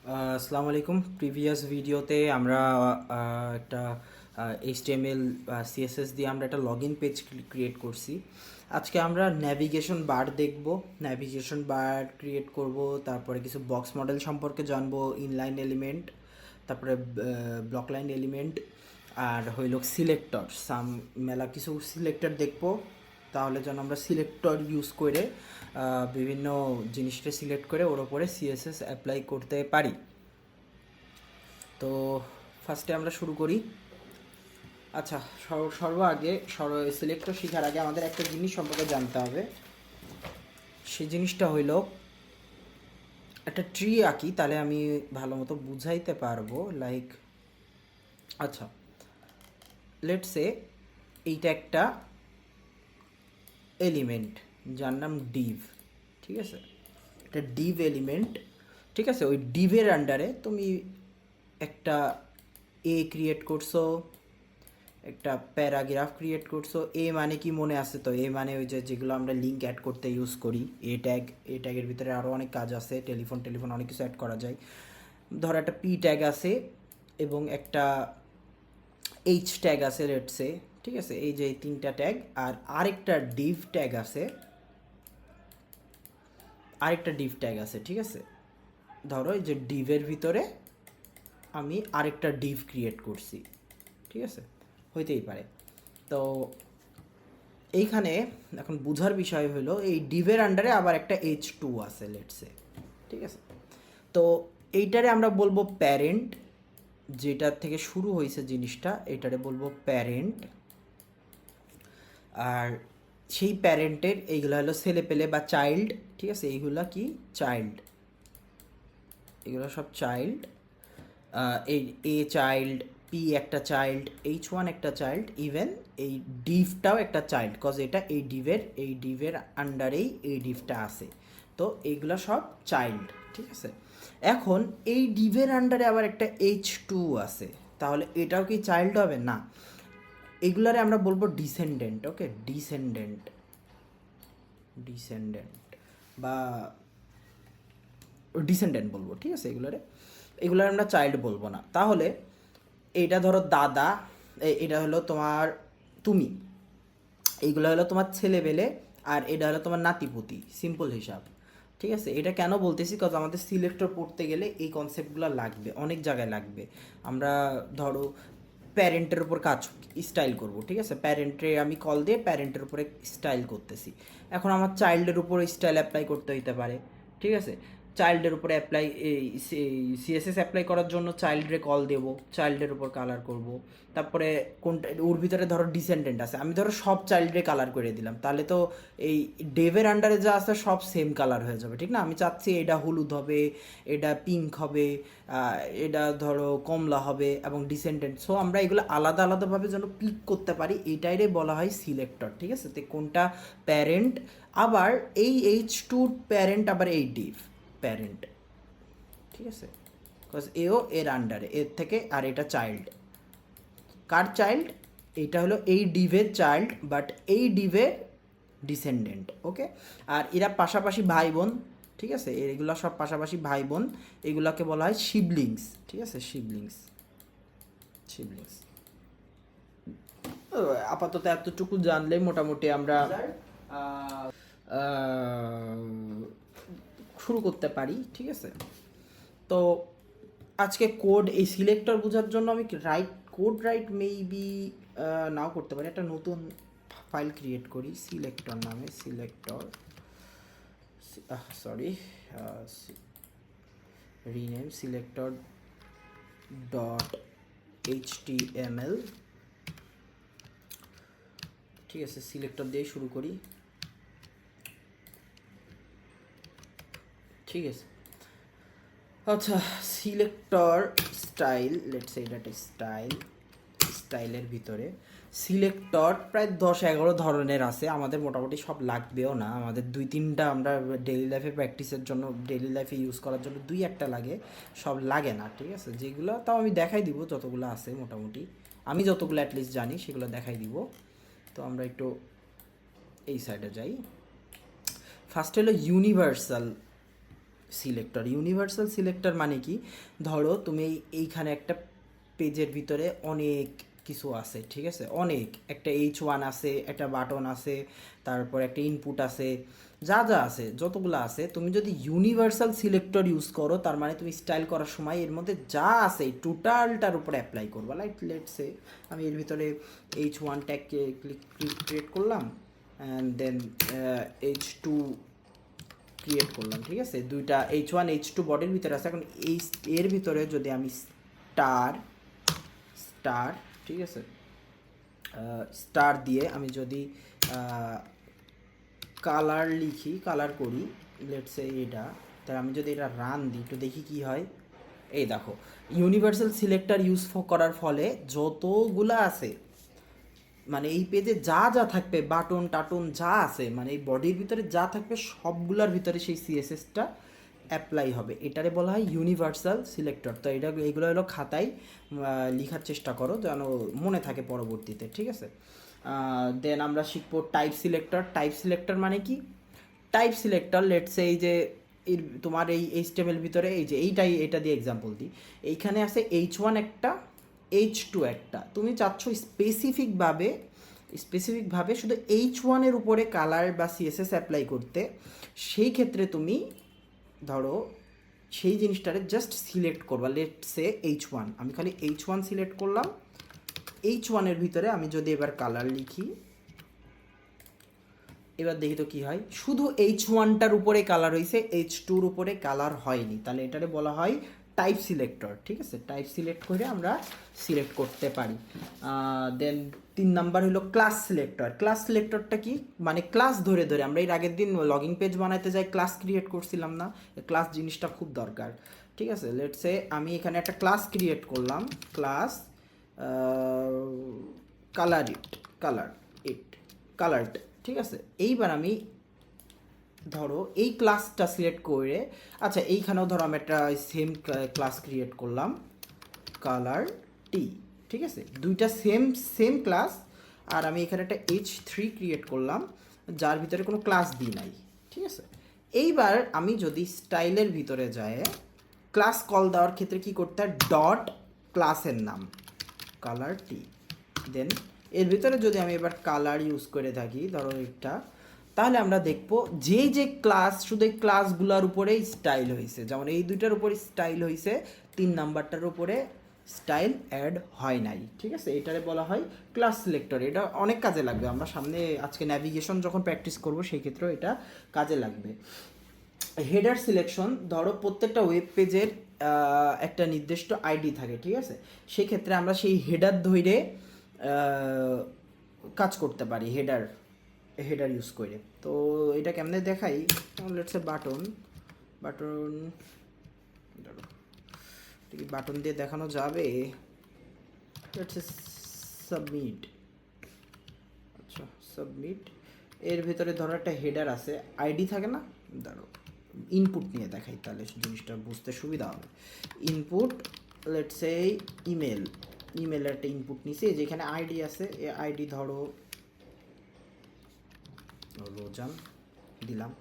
আসসালামু আলাইকুম। প্রিভিয়াস ভিডিওতে আমরা একটা এইচটিএমএল সিএসএস দিয়ে আমরা একটা লগ ইন পেজ ক্রিয়েট করছি। আজকে আমরা ন্যাভিগেশন বার দেখব, ন্যাভিগেশন বার ক্রিয়েট করব, তারপরে কিছু বক্স মডেল সম্পর্কে জানবো, ইনলাইন এলিমেন্ট, তারপরে ব্লক লাইন এলিমেন্ট, আর হইল সিলেক্টর। মেলা কিছু সিলেক্টর দেখবো, তাহলে যেন আমরা সিলেক্টর ইউজ করে বিভিন্ন জিনিসটা সিলেক্ট করে ওর ওপরে সিএসএস অ্যাপ্লাই করতে পারি। তো ফার্স্টে আমরা শুরু করি। আচ্ছা, আগে সিলেক্টর শেখার আগে আমাদের একটা জিনিস সম্পর্কে জানতে হবে। সেই জিনিসটা হইল, একটা ট্রি আঁকি তাহলে আমি ভালো মতো বুঝাইতে পারবো। লাইক, আচ্ছা, লেটস সে এইটা একটা এলিমেন্ট যার নাম ডিভ, ঠিক আছে? এটা ডিভ এলিমেন্ট, ঠিক আছে? ওই ডিভের আন্ডারে তুমি একটা এ ক্রিয়েট করছো, একটা প্যারাগ্রাফ ক্রিয়েট করছো। এ মানে কি মনে আছে? তো এ মানে ওই যে যেগুলো আমরা লিঙ্ক অ্যাড করতে ইউজ করি, এ ট্যাগের ভিতরে আরও অনেক কাজ আছে, টেলিফোন অনেক কিছু অ্যাড করা যায়। ধরো একটা পি ট্যাগ আছে এবং একটা এইচ ট্যাগ আছে লেটসে, ঠিক আছে? এই যে এই তিনটা ট্যাগ, আর আরেকটা ডিভ ট্যাগ আছে, ঠিক আছে? ধরো এই যে ডিভের ভিতরে আমি আরেকটা ডিভ ক্রিয়েট করছি, ঠিক আছে? হইতেই পারে। তো এইখানে এখন বুঝার বিষয় হলো, এই ডিভের আন্ডারে আবার একটা H2 আছে লেটসে, ঠিক আছে? তো এইটারে আমরা বলবো প্যারেন্ট, যেটার থেকে শুরু হয়েছে জিনিসটা, এটারে বলবো প্যারেন্ট। আর সেই প্যারেন্টের এইগুলো হলো ছেলে পেলে বা চাইল্ড, ঠিক আছে? এইগুলা কি? চাইল্ড। এগুলো সব চাইল্ড। এই এ চাইল্ড, পি একটা চাইল্ড, H1 একটা চাইল্ড, ইভেন এই ডিভটাও একটা চাইল্ড, কজ এটা এই ডিভের আন্ডারেই এই ডিভটা আছে। তো এইগুলো সব চাইল্ড, ঠিক আছে? এখন এই ডিভের আন্ডারে আবার একটা H2 আছে, তাহলে এটাও কি চাইল্ড হবে? না, এগুলারে আমরা বলবো ডিসেন্ডেন্ট। ওকে, ডিসেন্ডেন্ট বা ডিসেন্ডেন্ট বলবো, ঠিক আছে? এগুলার আমরা চাইল্ড বলবো না। তাহলে এইটা ধরো দাদা, এটা হলো তোমার তুমি, এইগুলো হলো তোমার ছেলেবেলে, আর এটা হলো তোমার নাতিপুতি, সিম্পল হিসাব, ঠিক আছে? এটা কেন বলতেছি, কারণ আমাদের সিলেক্টর পড়তে গেলে এই কনসেপ্টগুলো লাগবে, অনেক জায়গায় লাগবে। আমরা ধরো প্যারেন্টের উপর কাজ স্টাইল করব, ঠিক আছে? প্যারেন্টে আমি কল দিয়ে প্যারেন্টের উপরে স্টাইল করতেছি। এখন আমার চাইল্ডের উপর স্টাইল অ্যাপ্লাই করতে হইতে পারে, ঠিক আছে? চাইল্ডের উপরে অ্যাপ্লাই, সিএসএস অ্যাপ্লাই করার জন্য চাইল্ডরে কল দেবো, চাইল্ডের উপর কালার করব। তারপরে কোনটা ওর ভিতরে ধরো ডিসেন্ডেন্ট আছে, আমি ধরো সব চাইল্ডরে কালার করে দিলাম, তাহলে তো এই ডেভের আন্ডারে যা আছে সব সেম কালার হয়ে যাবে, ঠিক না? আমি চাচ্ছি এটা হলুদ হবে, এটা পিঙ্ক হবে, এটা ধরো কমলা হবে, এবং ডিসেন্ডেন্ট। সো আমরা এগুলো আলাদা আলাদাভাবে যেন পিক করতে পারি, এইটাইরে বলা হয় সিলেক্টর, ঠিক আছে? তো কোনটা প্যারেন্ট, আবার এই H2 প্যারেন্ট, আবার এই ডিভ প্যারেন্ট, ঠিক আছে? বিকজ এও এর আন্ডারে, এর থেকে, আর এটা চাইল্ড। কার চাইল্ড? এইটা হলো এই ডিভের চাইল্ড, বাট এই ডিভের ডিসেন্ডেন্ট। ওকে, আর এরা পাশাপাশি ভাই বোন, ঠিক আছে? এগুলো সব পাশাপাশি ভাই বোন, এগুলোকে বলা হয় সিবলিংস, ঠিক আছে? সিবলিংস। আপাতত এতটুকু জানলে মোটামুটি আমরা শুরু করতে পারি, ঠিক আছে? তো আজকে কোড, এই সিলেক্টর বোঝার জন্য আমি কোড রাইট মেবি নাও করতে পারি। একটা নতুন ফাইল ক্রিয়েট করি সিলেক্টর নামে, রিনেম সিলেক্টর ডট HTML, ঠিক আছে? সিলেক্টর দিয়ে শুরু করি, ঠিক আছে? আচ্ছা, সিলেক্টর স্টাইল, লেটস এটা একটা স্টাইলের ভিতরে সিলেক্টর প্রায় 10-11 ধরনের আছে। আমাদের মোটামুটি সব লাগবেও না, আমাদের 2-3টা আমরা ডেইলি লাইফে প্র্যাকটিসের জন্য, ডেইলি লাইফে ইউজ করার জন্য 2-1টা লাগে, সব লাগে না, ঠিক আছে? যেগুলো তাও আমি দেখাই দিব, যতগুলো আছে মোটামুটি আমি যতগুলো অ্যাটলিস্ট জানি সেগুলো দেখাই দিব। তো আমরা একটু এই সাইডে যাই। ফার্স্ট হলো ইউনিভার্সাল সিলেক্টর। ইউনিভার্সাল সিলেক্টর মানে কি, ধরো তুমি এইখানে একটা পেজের ভিতরে অনেক কিছু আছে, ঠিক আছে, অনেক, একটা H1 আছে, একটা বাটন আছে, তারপর একটা ইনপুট আছে, যা যা আছে যতগুলো আছে, তুমি যদি ইউনিভার্সাল সিলেক্টর ইউজ করো তার মানে তুমি স্টাইল করার সময় এর মধ্যে যা আছে টোটালটার উপরে অ্যাপ্লাই করবা। লাইক লেটসে আমি এর ভিতরে H1 ট্যাগকে ক্রিয়েট করলাম, অ্যান্ড দেন H2 ক্রিয়েট করলাম, ঠিক আছে, দুইটা H1 H2 বডির ভিতরে আছে। এখন এই এর ভিতরে যদি আমি স্টার স্টার ঠিক আছে, স্টার দিয়ে আমি যদি কালার লিখি, কালার করি লেটসে এটা, তাহলে আমি যদি এটা রান দিই একটু দেখি কি হয়। এই দেখো, ইউনিভার্সাল সিলেক্টর ইউজ করার ফলে যতগুলা আছে, মানে এই পেজে যা যা থাকবে, বাটন টাটন যা আছে, মানে এই বডির ভিতরে যা থাকবে সবগুলোর ভিতরে সেই সিএসএসটা অ্যাপ্লাই হবে। এটারে বলা হয় ইউনিভার্সাল সিলেক্টর। তো এটা এইগুলো হলো খাতায় লেখার চেষ্টা করো যেন মনে থাকে পরবর্তীতে, ঠিক আছে। দেন আমরা শিখবো টাইপ সিলেক্টর। টাইপ সিলেক্টর মানে কি, টাইপ সিলেক্টর লেটসে এই যে তোমার এই HTML ভিতরে এই যে এইটাই, এটা দিয়ে এক্সাম্পল দিই, এইখানে আছে H1 একটা, H2 একটা, তুমি চাচ্ছ স্পেসিফিকভাবে শুধু H1-এর উপরে কালার বা সিএসএস অ্যাপ্লাই করতে, সেই ক্ষেত্রে তুমি ধরো সেই জিনিসটারে জাস্ট সিলেক্ট করবা। লেটসে H1, আমি খালি H1 সিলেক্ট করলাম। H1-এর ভিতরে আমি যদি এবার কালার লিখি, এবার দেখি তো কি হয়, শুধু H1টার উপরে কালার হয়েছে, H2-র উপরে কালার হয়নি, তাহলে এটারে বলা হয় টাইপ সিলেক্টর, ঠিক আছে। টাইপ সিলেক্ট করে আমরা সিলেক্ট করতে পারি। দেন 3 নাম্বার হলো ক্লাস সিলেক্টর। ক্লাস সিলেক্টরটা কি, মানে ক্লাস ধরে ধরে আমরা এর আগের দিন লগইন পেজ বানাতে যাই ক্লাস ক্রিয়েট করছিলাম না, ক্লাস জিনিসটা খুব দরকার, ঠিক আছে। লেটসে আমি এখানে একটা ক্লাস ক্রিয়েট করলাম, ক্লাস কালার কালারড, ঠিক আছে। এইবার আমি ধরো এই ক্লাসটা সিলেক্ট করে, আচ্ছা এইখানেও ধরো আমি একটা সেম ক্লাস ক্রিয়েট করলাম, কালার টি, ঠিক আছে, দুইটা সেম ক্লাস। আর আমি এখানে একটা H3 ক্রিয়েট করলাম যার ভিতরে কোনো ক্লাস দিই নাই, ঠিক আছে। এইবার আমি যদি স্টাইলের ভিতরে যাই, ক্লাস কল দেওয়ার ক্ষেত্রে কি করতে হয়, ডট ক্লাসের নাম কালার টি, দেন এর ভিতরে যদি আমি এবার কালার ইউজ করে থাকি ধরো একটা, তাহলে আমরা দেখবো যে ক্লাস, শুধু এই ক্লাসগুলোর উপরেই স্টাইল হয়েছে, যেমন এই দুইটার উপরে স্টাইল হয়েছে, 3 নাম্বারটার উপরে স্টাইল অ্যাড হয় নাই, ঠিক আছে। এটারে বলা হয় ক্লাস সিলেক্টর। এটা অনেক কাজে লাগবে, আমরা সামনে আজকে ন্যাভিগেশন যখন প্র্যাকটিস করব সেই ক্ষেত্রেও এটা কাজে লাগবে। হেডার সিলেকশন, ধরো প্রত্যেকটা ওয়েব পেজের একটা নির্দিষ্ট আইডি থাকে, ঠিক আছে, সেক্ষেত্রে আমরা সেই হেডার ধরে কাজ করতে পারি, হেডার ইউজ করে। তো এটা কেমনে দেখাই, লেটস এ বাটন বাটন দিয়ে দেখানো যাবে, লেটস এ সাবমিট। আচ্ছা সাবমিট, এর ভিতরে ধরো একটা হেডার আছে, আইডি থাকে না, ধরো ইনপুট নিয়ে দেখাই তাহলে জিনিসটা বুঝতে সুবিধা হবে। ইনপুট লেটস এ ইমেলের একটা ইনপুট নিছি, যেখানে আইডি আছে, এই আইডি ধরো রোজান দিলাম,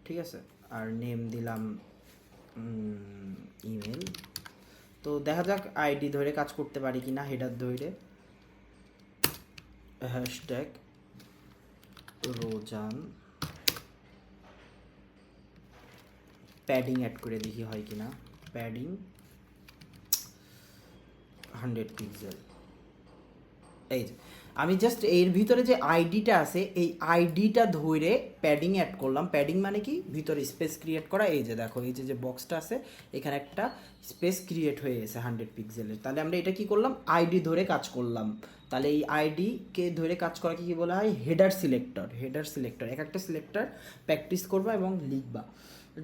ঠিক আছে, আর নেম দিলাম ইমেল। তো দেখা যাক আইডি ধরে কাজ করতে পারি কি না, হেডার ধরে হ্যাশট্যাগ রোজান, প্যাডিং অ্যাড করে দেখি হয় কি না, প্যাডিং 100 পিক্সেল। এই যে আমি জাস্ট এর ভিতরে যে আইডিটা আছে এই আইডিটা ধরে প্যাডিং অ্যাড করলাম। প্যাডিং মানে কি, ভিতরে স্পেস ক্রিয়েট করা। এই যে দেখো এই যে বক্সটা আছে এখানে একটা স্পেস ক্রিয়েট হয়ে গেছে 100 পিক্সেলের। তাহলে আমরা এটা কি করলাম, আইডি ধরে কাজ করলাম। তাহলে এই আইডিকে ধরে কাজ করাকে কি বলা হয়, হেডার সিলেক্টর। এক একটা সিলেক্টর প্র্যাকটিস করবা এবং লিখবা।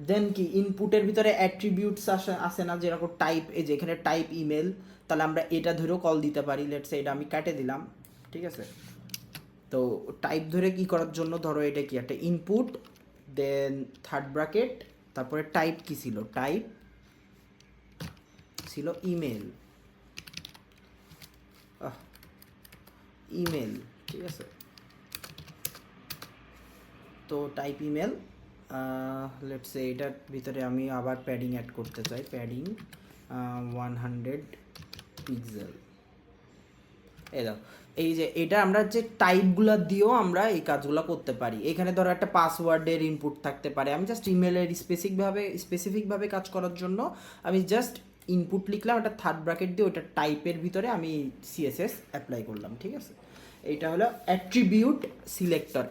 দেন কি, ইনপুটের ভিতরে অ্যাট্রিবিউটস আসে না, যেরকম টাইপ, এই যে এখানে টাইপ ইমেল, তাহলে আমরা এটা ধরেও কল দিতে পারি। লেটস এটা আমি কাটে দিলাম, ঠিক আছে। তো টাইপ ধরে কি করার জন্য, ধরো এটা কি একটা ইনপুট, দেন থার্ড ব্র্যাকেট, তারপরে টাইপ কি ছিল, টাইপ ছিল ইমেল, ঠিক আছে। তো টাইপ ইমেল লেটস সে এটার ভিতরে আমি আবার প্যাডিং অ্যাড করতে চাই, প্যাডিং 100 পিক্সেল। এই দাও, এই যে এটা আমরা যে টাইপগুলো দিয়েও আমরা এই কাজগুলো করতে পারি। এখানে ধরো একটা পাসওয়ার্ডের ইনপুট থাকতে পারে, আমি জাস্ট ইমেলের স্পেসিফিকভাবে কাজ করার জন্য আমি জাস্ট ইনপুট লিখলাম, একটা থার্ড ব্র্যাকেট দিয়ে ওটা টাইপের ভিতরে আমি সিএসএস অ্যাপ্লাই করলাম, ঠিক আছে। এইটা হলো অ্যাট্রিবিউট সিলেক্টর।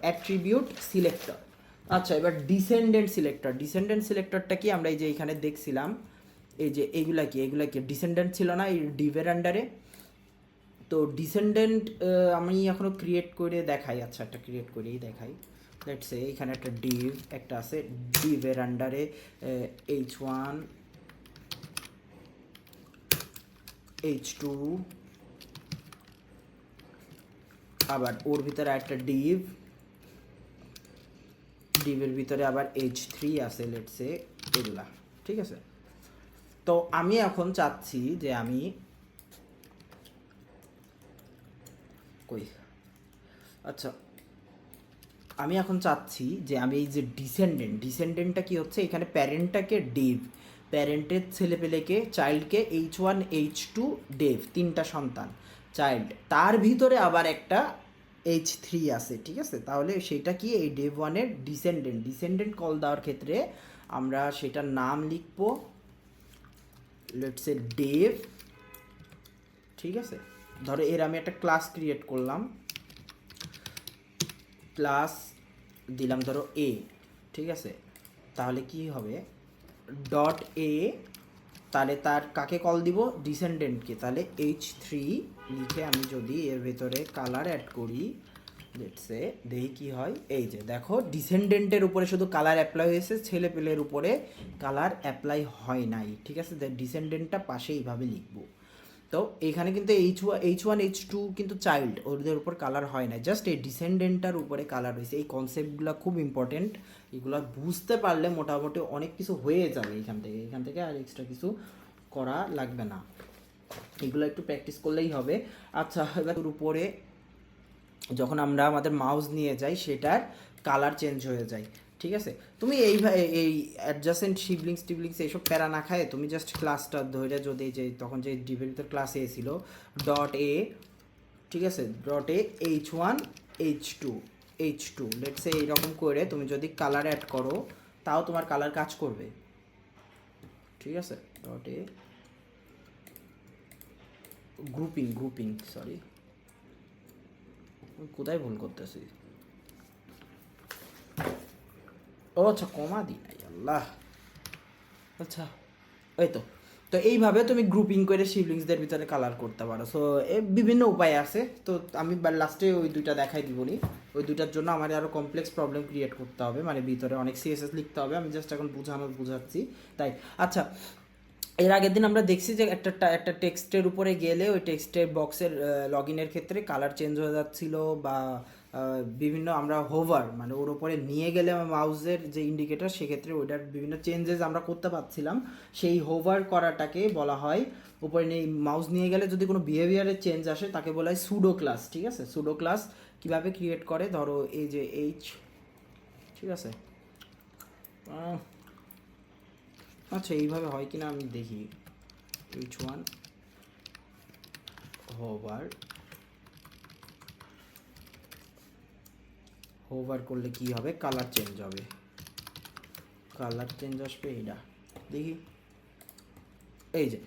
আচ্ছা, এবার ডিসেন্ডেন্ট সিলেক্টরটা কি, আমরা এই যে এখানে দেখছিলাম, এই যে এগুলা কি ডিসেন্ডেন্ট ছিল না এই ডিভের আন্ডারে। তো ডিসেন্ডেন্ট আমি এখনও ক্রিয়েট করে দেখাই, আচ্ছা একটা ক্রিয়েট করেই দেখাই। লেটস সে এখানে একটা ডিভ একটা আছে, ডিভের আন্ডারে H1 H2, আবার ওর ভিতরে একটা ডিভের ভিতরে আবার H3 আছে, লেটস সে এগুলা, ঠিক আছে। তো আমি এখন চাচ্ছি যে আমি আচ্ছা আমি এখন চাচ্ছি যে আমি এই যে ডিসেন্ডেন্টটা কি হচ্ছে, এখানে প্যারেন্টটাকে ডিভ, প্যারেন্টের ছেলেপেলেকে চাইল্ডকে H1 H2 ডেভ, তিনটা সন্তান চাইল্ড, তার ভিতরে আবার একটা H3 আছে, ঠিক আছে। তাহলে সেটা কি এই ডেভ ওয়ানের ডিসেন্ডেন্ট কল দেওয়ার ক্ষেত্রে আমরা সেটার নাম লিখবো লেটস সে ডেভ, ঠিক আছে। ধরো এর আমি একটা ক্লাস ক্রিয়েট করলাম, ক্লাস দিলাম ধরো এ, ঠিক আছে। তাহলে কি হবে ডট এ, তাহলে তার কাকে কল দিব, ডিসেন্ডেন্টকে। তাহলে H3 লিখে আমি যদি এর ভেতরে কালার অ্যাড করি, লেটসে দেখি কি হয়। এই যে দেখো ডিসেন্ডেন্টের উপরে শুধু কালার অ্যাপ্লাই হয়েছে, ছেলেপেলের উপরে কালার অ্যাপ্লাই হয় নাই, ঠিক আছে। ডিসেন্ডেন্টটা পাশে এইভাবে লিখবো। তো এখানে কিন্তু H1 H2 কিন্তু চাইল্ড, ওদের উপর কালার হয় না, জাস্ট এই ডিসেন্ডেন্টটার উপরে কালার হয়েছে। এই কনসেপ্টগুলো খুব ইম্পর্টেন্ট, এগুলো বুঝতে পারলে মোটামুটি অনেক কিছু হয়ে যাবে এখান থেকে আর এক্সট্রা কিছু করা লাগবে না, এগুলো একটু প্র্যাকটিস করলেই হবে। আচ্ছা, এবার উপরে যখন আমরা আমাদের মাউস নিয়ে যাই সেটার কালার চেঞ্জ হয়ে যায়, ঠিক আছে। তুমি এই অ্যাডজাসেন্ট শিবলিংস এইসব প্যারা না খায় তুমি জাস্ট ক্লাসটা ধরে যদি যে তখন যে ডিভের ভিতর ক্লাসে ছিল ডট এ, ঠিক আছে, dot A H1 H2 let's say এইরকম করে তুমি যদি কালার অ্যাড করো তাও তোমার কালার কাজ করবে, ঠিক আছে। ডট এ গ্রুপিং সরি, কোথায় ভুল করতেছি, ও আচ্ছা কমা দিই নাই, আল্লাহ, আচ্ছা ওই তো। তো এইভাবে তুমি গ্রুপিং করে শিবলিংসদের ভিতরে কালার করতে পারো। সো বিভিন্ন উপায় আছে, তো আমি লাস্টে ওই দুইটা দেখাই দিবনি, ওই দুইটার জন্য আমার আরও কমপ্লেক্স প্রবলেম ক্রিয়েট করতে হবে, মানে ভিতরে অনেক সিএসএস লিখতে হবে, আমি জাস্ট এখন বুঝাচ্ছি তাই। আচ্ছা, এর আগের দিন আমরা দেখছি যে একটা টেক্সটের উপরে গেলে ওই টেক্সটের বক্সের লগ ইনের ক্ষেত্রে কালার চেঞ্জ হয়ে যাচ্ছিল, বা বিভিন্ন আমরা হোভার মানে ওর উপরে নিয়ে গেলে মাউসের যে ইন্ডিকেটর সেক্ষেত্রে ওইটার বিভিন্ন চেঞ্জেস আমরা করতে পারছিলাম, সেই হোভার করাটাকে বলা হয়, উপরে নিয়ে মাউস নিয়ে গেলে যদি কোনো বিহেভিয়ারের চেঞ্জ আসে তাকে বলা হয় সুডো ক্লাস, ঠিক আছে। সুডো ক্লাস কীভাবে ক্রিয়েট করে, ধরো এই যে ঠিক আছে, আচ্ছা এইভাবে হয় কিনা আমি দেখি, H1 হোভার করলে কি হবে, কালার চেঞ্জ হবে, কালার চেঞ্জ আসবে, এইটা দেখি, এই যে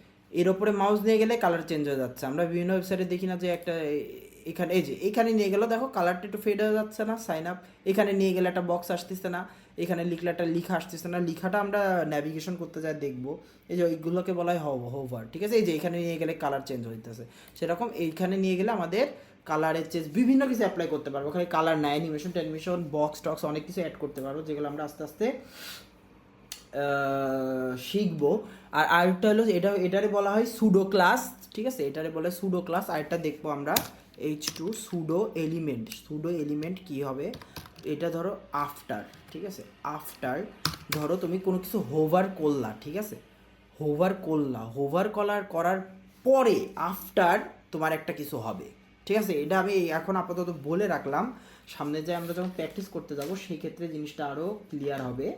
এর ওপরে মাউস নিয়ে গেলে কালার চেঞ্জ হয়ে যাচ্ছে। আমরা বিভিন্ন ওয়েবসাইটে দেখি না যে একটা এখানে, এই যে এখানে নিয়ে গেল দেখো কালারটা একটু ফেড হয়ে যাচ্ছে না, সাইন আপ, এখানে নিয়ে গেলে একটা বক্স আসতেছে না, এখানে লিখলে একটা লিখা আসতেছে না, লিখাটা আমরা ন্যাভিগেশন করতে যাই দেখবো, এই যে ওইগুলোকে বলা হয় হোভার, ঠিক আছে। এই যে এখানে নিয়ে গেলে কালার চেঞ্জ হইতেছে, সেরকম এইখানে নিয়ে গেলে আমাদের কালারের চেঞ্জ বিভিন্ন কিছু অ্যাপ্লাই করতে পারবো। ওখানে কালার নাই, অ্যানিমেশন বক্স টক্স অনেক কিছু অ্যাড করতে পারবো, যেগুলো আমরা আস্তে আস্তে শিখবো। আর আরেকটা হলো এটারে বলা হয় সুডো ক্লাস, ঠিক আছে, এটারে বলে সুডো ক্লাস। আরেকটা দেখবো আমরা H2 সুডো এলিমেন্ট কি হবে, এটা ধরো আফটার, ঠিক আছে, আফটার ধরো তুমি কোনো কিছু হোভার করলা, ঠিক আছে, হোভার করার পরে আফটার তোমার একটা কিছু হবে, ঠিক আছে। এটা আমি এখন আপাতত বলে রাখলাম, সামনে যে আমরা যখন প্র্যাকটিস করতে যাব সেই ক্ষেত্রে জিনিসটা আরও ক্লিয়ার হবে।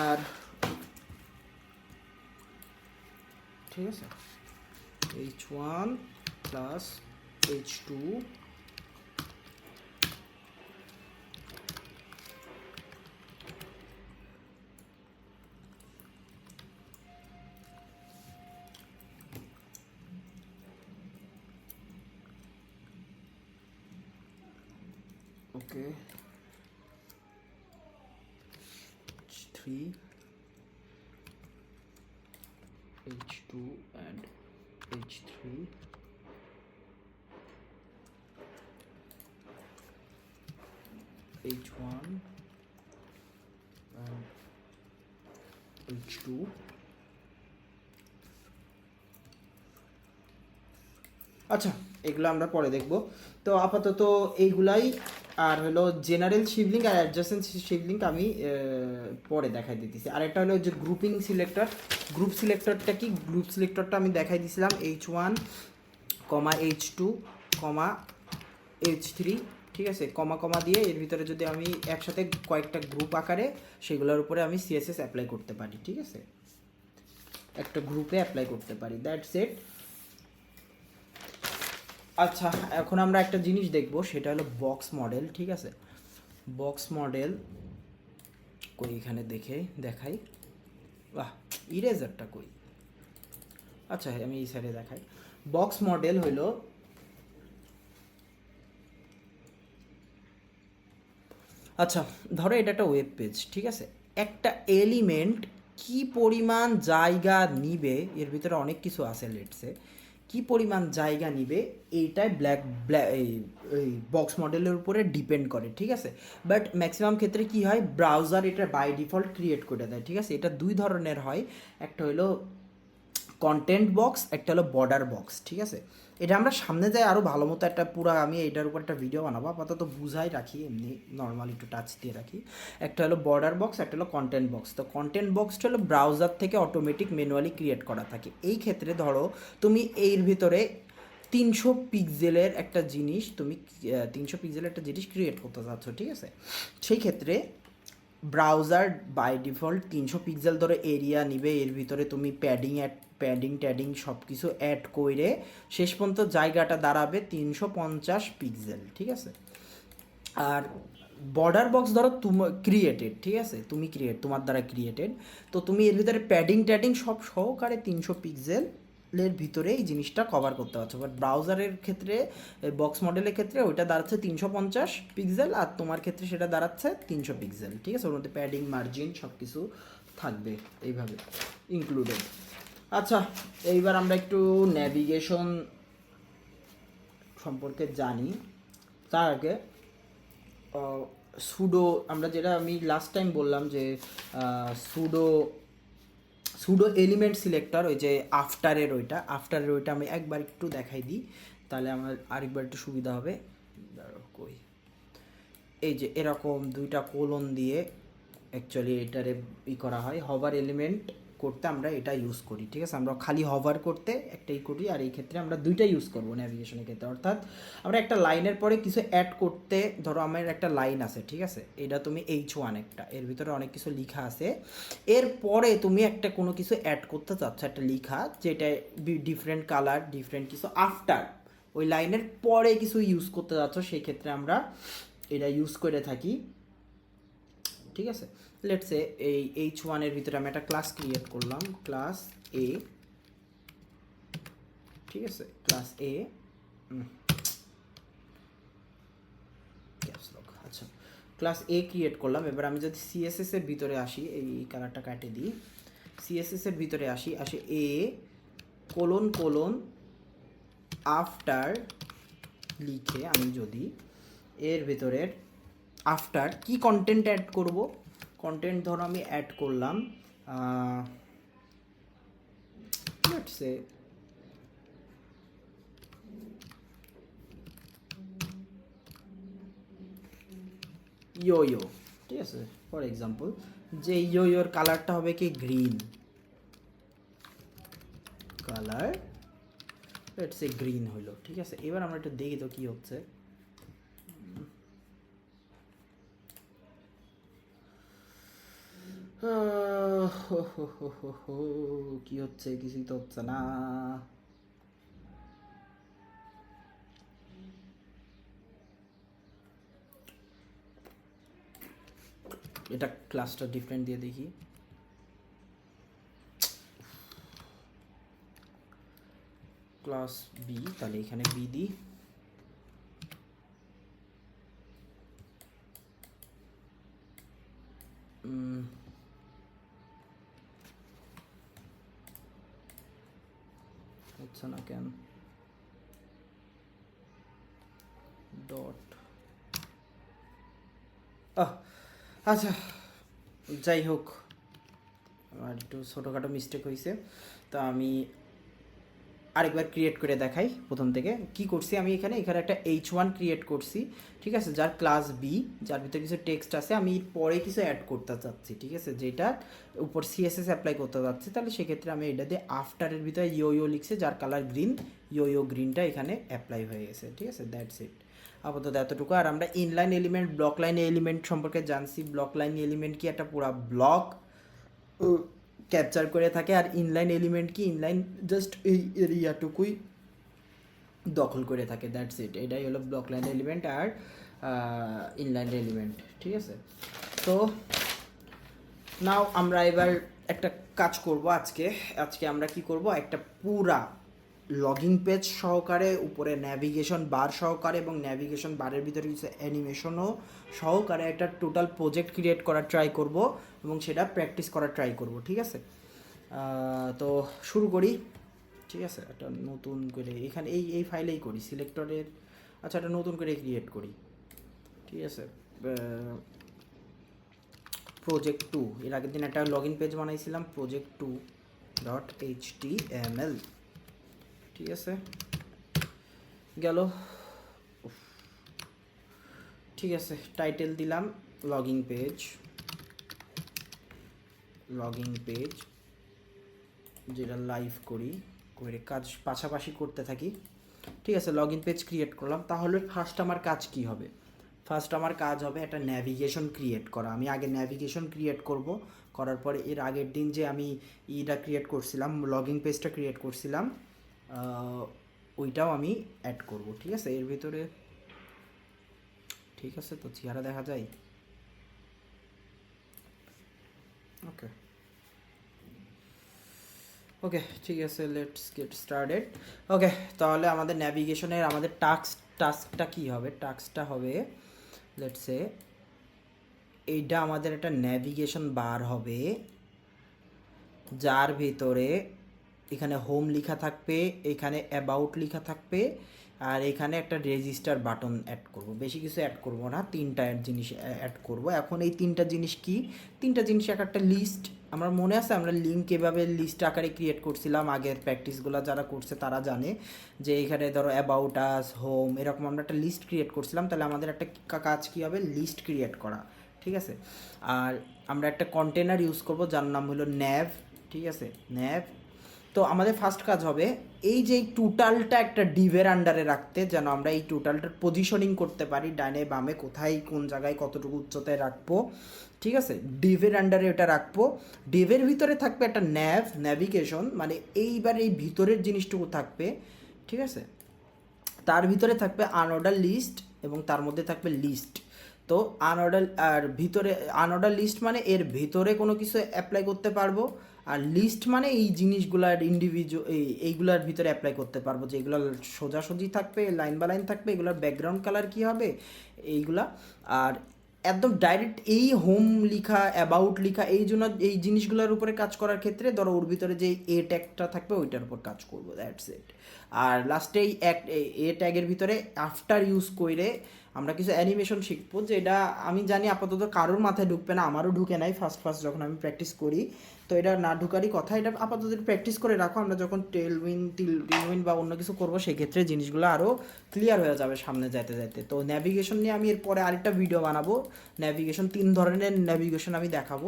আর ঠিক আছে, H1 plus H2 okay, H3 H2 and H3 H1 and H2। আচ্ছা, এগুলো আমরা পরে দেখব। তো আপাতত এইগুলাই, আর হলো জেনারেল শিভলিঙ্ক আর অ্যাডজাসেন্ট শিভলিঙ্ক আমি পরে দেখাই দিতেছি। আর একটা হলো যে গ্রুপিং সিলেক্টর। গ্রুপ সিলেক্টরটা কি? গ্রুপ সিলেক্টরটা আমি দেখাই দিয়েছিলাম H1, H2, H3, ঠিক আছে, কমা কমা দিয়ে এর ভিতরে যদি আমি একসাথে কয়েকটা গ্রুপ আকারে সেগুলোর উপরে আমি CSS অ্যাপ্লাই করতে পারি, ঠিক আছে, একটা গ্রুপে অ্যাপ্লাই করতে পারি, দ্যাটস ইট। আচ্ছা, এখন আমরা একটা জিনিস দেখব, সেটা হলো বক্স মডেল, ঠিক আছে। বক্স মডেল কই, এখানে দেখাই, বাহ, ইরেজারটা কই, আচ্ছা আমি এই সাইডে দেখাই। বক্স মডেল হলো, আচ্ছা ধরো এটা একটা ওয়েব পেজ, ঠিক আছে, একটা এলিমেন্ট কি পরিমাণ জায়গা নিবে, এর ভিতরে অনেক কিছু আছে, লেটসে কি পরিমাণ জায়গা নিবে এইটাই এই বক্স মডেলের উপরে ডিপেন্ড করে, ঠিক আছে। বাট ম্যাক্সিমাম ক্ষেত্রে কি হয়, ব্রাউজার এটা বাই ডিফল্ট ক্রিয়েট করে দেয়, ঠিক আছে। এটা দুই ধরনের হয়, একটা হলো কন্টেন্ট বক্স, একটা হলো বর্ডার বক্স, ঠিক আছে। এটা আমরা সামনে যাই আরও ভালো মতো একটা পুরো আমি এটার উপর একটা ভিডিও বানাবো, আপাতত বুঝাই রাখি, এমনি নর্মাল একটু টাচ দিয়ে রাখি। একটা হলো বর্ডার বক্স, একটা হলো কন্টেন্ট বক্স। তো কন্টেন্ট বক্সটা হলো ব্রাউজার থেকে অটোমেটিক ম্যানুয়ালি ক্রিয়েট করা থাকে। এই ক্ষেত্রে ধরো তুমি এর ভিতরে 300 পিক্সেলের একটা জিনিস, তুমি 300 পিক্সেলের একটা জিনিস ক্রিয়েট করতে চাচ্ছ, ঠিক আছে। সেই ক্ষেত্রে ব্রাউজার বাই ডিফল্ট 300 পিক্সেল ধরে এরিয়া নিবে, এর ভিতরে তুমি প্যাডিং সব কিছু অ্যাড করে শেষ পর্যন্ত জায়গাটা দাঁড়াবে 350 পিক্সেল, ঠিক আছে। আর বর্ডার বক্স ধরো ক্রিয়েটেড, ঠিক আছে, তোমার দ্বারা ক্রিয়েটেড, তো তুমি এর ভিতরে প্যাডিং সব সহকারে 300 পিক্সেলের ভিতরে এই জিনিসটা কভার করতে পারছো। বাট ব্রাউজারের ক্ষেত্রে, বক্স মডেলের ক্ষেত্রে ওইটা দাঁড়াচ্ছে 350 পিক্সেল, আর তোমার ক্ষেত্রে সেটা দাঁড়াচ্ছে 300 পিক্সেল, ঠিক আছে। ওর মধ্যে প্যাডিং, মার্জিন সব কিছু থাকবে এইভাবে ইনক্লুডেড। আচ্ছা, এইবার আমরা একটু ন্যাভিগেশন সম্পর্কে জানি। তার আগে সুডো, আমরা যেটা আমি লাস্ট টাইম বললাম যে সুডো এলিমেন্ট সিলেক্টর, ওই যে আফটারের ওইটা আমি একবার একটু দেখাই দিই, তাহলে আমার আরেকবার একটু সুবিধা হবে। কই, এই যে এরকম দুইটা কোলন দিয়ে অ্যাকচুয়ালি এটারে করা হয়, হভার এলিমেন্ট করতে আমরা এটা ইউজ করি, ঠিক আছে। আমরা খালি হভার করতে একটাই করি, আর এই ক্ষেত্রে আমরা দুইটাই ইউজ করবো ন্যাভিগেশনের ক্ষেত্রে। অর্থাৎ আমরা একটা লাইনের পরে কিছু অ্যাড করতে, ধরো আমার একটা লাইন আছে, ঠিক আছে, এটা তুমি H1 একটা, এর ভিতরে অনেক কিছু লেখা আছে, এরপরে তুমি একটা কোনো কিছু অ্যাড করতে চাচ্ছ, একটা লেখা যেটা ডিফারেন্ট কালার, ডিফারেন্ট কিছু, আফটার ওই লাইনের পরে কিছু ইউজ করতে যাচ্ছ, সেই ক্ষেত্রে আমরা এটা ইউজ করে থাকি, ঠিক আছে। লেটস সে এই H1 এর ভিতরে আমি একটা ক্লাস ক্রিয়েট করলাম, ক্লাস A, ঠিক আছে, ক্লাস A, আচ্ছা ক্লাস A ক্রিয়েট করলাম। এবার আমি যদি CSS এর ভিতরে আসি, এই কালারটা কাটে দিই, CSS এর ভিতরে আসি A কোলন আফটার লিখে আমি যদি এর ভিতরের আফটার কি কন্টেন্ট অ্যাড করব, কন্টেন্ট ধরো আমি অ্যাড করলাম লেটস সে ইয়ো, ঠিক আছে, ফর এক্সাম্পল, যে ইয়োর কালারটা হবে কি green colour, let's say green হইলো, ঠিক আছে। এবার আমরা একটু দেখি তো কী হচ্ছে। কি হচ্ছে, কিছুই তো হচ্ছে না। এটা ক্লাসটা ডিফারেন্ট দিয়ে দেখি। ক্লাস বি, তাহলে এখানে বি দিই। হচ্ছে না কেন, ডট। আচ্ছা যাই হোক, আমার একটু ছোটোখাটো মিস্টেক হয়েছে, তো আমি আরেকবার ক্রিয়েট করে দেখাই প্রথম থেকে। কি করছি আমি এখানে একটা H1 ক্রিয়েট করছি, ঠিক আছে, যার ক্লাস বি, যার ভিতরে কিছু টেক্সট আছে, আমি পরে কিছু অ্যাড করতে চাচ্ছি, ঠিক আছে, যেটা উপর CSS অ্যাপ্লাই করতে চাচ্ছি। তাহলে সেক্ষেত্রে আমি এটা দিয়ে আফটারের ভিতরে ইয়ো লিখছি, যার কালার গ্রিন, ইয়ো গ্রিনটা এখানে অ্যাপ্লাই হয়ে গেছে, ঠিক আছে, দ্যাটস ইট। আপাতত এতটুকু। আর আমরা inline element, block line element সম্পর্কে জানছি। ব্লক লাইন এলিমেন্ট কি, একটা পুরো ব্লক ক্যাপচার করে থাকে। আর ইনলাইন এলিমেন্ট কি, ইনলাইন জাস্ট এই এরিয়াটুকুই দখল করে থাকে, দ্যাটস ইট। এটাই হলো ব্লক লাইন এলিমেন্ট আর ইনলাইন এলিমেন্ট, ঠিক আছে। তো নাও আমরা এবার একটা কাজ করব আজকে আমরা কি করব, একটা পুরা লগিং পেজ সহকারে, উপরে ন্যাভিগেশন বার সহকারে এবং ন্যাভিগেশন বারের ভিতরে কিছু অ্যানিমেশনও সহকারে একটা টোটাল প্রজেক্ট ক্রিয়েট করার ট্রাই করব এবং সেটা প্র্যাকটিস করার ট্রাই করব, ঠিক আছে। তো শুরু করি, ঠিক আছে। একটা নতুন করে এখানে এই ফাইলেই করি, সিলেক্টরের, আচ্ছা একটা নতুন করে ক্রিয়েট করি, ঠিক আছে। প্রজেক্ট 2, এর আগের দিন একটা লগ ইন পেজ বানাইছিলাম, project2.html, ঠিক আছে, গেল। ঠিক আছে, টাইটেল দিলাম লগিং পেজ, যেটা লাইভ করি, করে কাজ পাশাপাশি করতে থাকি, ঠিক আছে। লগ ইন পেজ ক্রিয়েট করলাম। তাহলে ফার্স্ট আমার কাজ কি হবে? ফার্স্ট আমার কাজ হবে একটা ন্যাভিগেশন ক্রিয়েট করা। আমি আগে ন্যাভিগেশন ক্রিয়েট করব, করার পরে এর আগের দিন যে আমি ইটা ক্রিয়েট করছিলাম, লগিং পেজটা ক্রিয়েট করছিলাম, ওইটাও আমি অ্যাড করব, ঠিক আছে, এর ভিতরে। ঠিক আছে, তো চেহারা দেখা যায়, ওকে ওকে, ঠিক আছে, লেটস গেট স্টার্টেড। ওকে, তাহলে আমাদের ন্যাভিগেশনের আমাদের টাস্কটা কি হবে? টাস্কটা হবে, লেটস সে এইটা আমাদের একটা ন্যাভিগেশন বার হবে, যার ভিতরে এখানে হোম লেখা থাকবে, এখানে অ্যাবাউট লেখা থাকবে, আর এখানে একটা রেজিস্টার বাটন অ্যাড করব। বেশি কিছু অ্যাড করব না, তিনটা জিনিস অ্যাড করব। এখন এই তিনটা জিনিস কি? তিনটা জিনিস একটা লিস্ট। আমার মনে আছে আমরা লিঙ্ক এভাবে লিস্ট আকারে ক্রিয়েট করছিলাম, আগের প্র্যাকটিসগুলো যারা করছে তারা জানে যে এখানে ধরো অ্যাবাউট আস, হোম, এরকম আমরা একটা লিস্ট ক্রিয়েট করছিলাম। তাহলে আমাদের একটা কাজ কী হবে? লিস্ট ক্রিয়েট করা, ঠিক আছে। আর আমরা একটা কন্টেনার ইউজ করব যার নাম হলো ন্যাভ, ঠিক আছে, ন্যাভ। তো আমাদের ফার্স্ট কাজ হবে এই যে টোটালটা একটা ডিভের আন্ডারে রাখতে, যেন আমরা এই টোটালটার পজিশনিং করতে পারি, ডানে বামে কোথায় কোন জায়গায় কতটুকু উচ্চতায় রাখবো, ঠিক আছে। ডিভের আন্ডারে এটা রাখবো। ডিভের ভিতরে থাকবে একটা ন্যাভিগেশন, মানে এইবার এই ভিতরের জিনিসটুকু থাকবে, ঠিক আছে। তার ভিতরে থাকবে আনঅর্ডার লিস্ট এবং তার মধ্যে থাকবে লিস্ট। তো আনঅর্ডার আর ভিতরে আনঅর্ডার লিস্ট মানে এর ভিতরে কোনো কিছু অ্যাপ্লাই করতে পারবো, আর লিস্ট মানে এই জিনিসগুলার এইগুলার ভিতরে অ্যাপ্লাই করতে পারবো, যে এগুলো সোজাসুজি থাকবে, লাইন বা লাইন থাকবে, এগুলোর ব্যাকগ্রাউন্ড কালার কী হবে এইগুলা। আর একদম ডাইরেক্ট এই হোম লিখা, অ্যাবাউট লিখা, এই জন্য এই জিনিসগুলোর উপরে কাজ করার ক্ষেত্রে ধরো ওর ভিতরে যে এ ট্যাগটা থাকবে ওইটার উপর কাজ করবো, দ্যাটস ইট। আর লাস্টে এ ট্যাগের ভিতরে আফটার ইউজ করে আমরা কিছু অ্যানিমেশন শিখবো, যেটা আমি জানি আপাতত কারোর মাথায় ঢুকবে না, আমারও ঢুকে নাই ফার্স্ট যখন আমি প্র্যাকটিস করি। তো এটা না ঢুকারই কথা, এটা আপাতত প্র্যাকটিস করে রাখো। আমরা যখন টিলউইন বা অন্য কিছু করবো সেক্ষেত্রে জিনিসগুলো আরও ক্লিয়ার হয়ে যাবে সামনে যাইতে যাইতে। তো ন্যাভিগেশন নিয়ে আমি এরপরে আরেকটা ভিডিও বানাবো। ন্যাভিগেশন 3 ধরনের ন্যাভিগেশন আমি দেখাবো,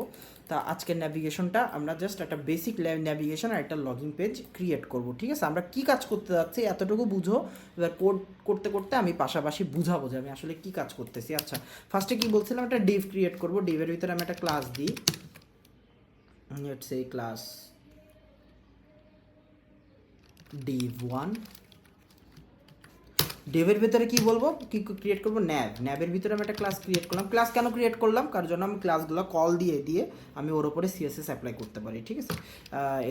তা আজকের ন্যাভিগেশনটা আমরা জাস্ট একটা বেসিক ন্যাভিগেশন আর একটা লগিং পেজ ক্রিয়েট করব, ঠিক আছে? আমরা কি কাজ করতে যাচ্ছি এতটুকু বুঝো, এবার কোড করতে করতে আমি পাশাপাশি বুঝাবো যে আমি আসলে কি কাজ করতেছি। আচ্ছা, ফার্স্টে কি বলছিলাম, একটা ডিভ ক্রিয়েট করব, ডিভের ভিতরে আমি একটা ক্লাস দিই, লেটস সে ক্লাস div1। ডেভের ভিতরে কি বলবো, কি ক্রিয়েট করবো, ন্যাবের ভিতরে আমি একটা ক্লাস ক্রিয়েট করলাম। ক্লাস কেন ক্রিয়েট করলাম, কার জন্য আমি ক্লাসগুলো কল দিয়ে দিয়ে আমি ওর উপরে সিএসএস অ্যাপ্লাই করতে পারি, ঠিক আছে?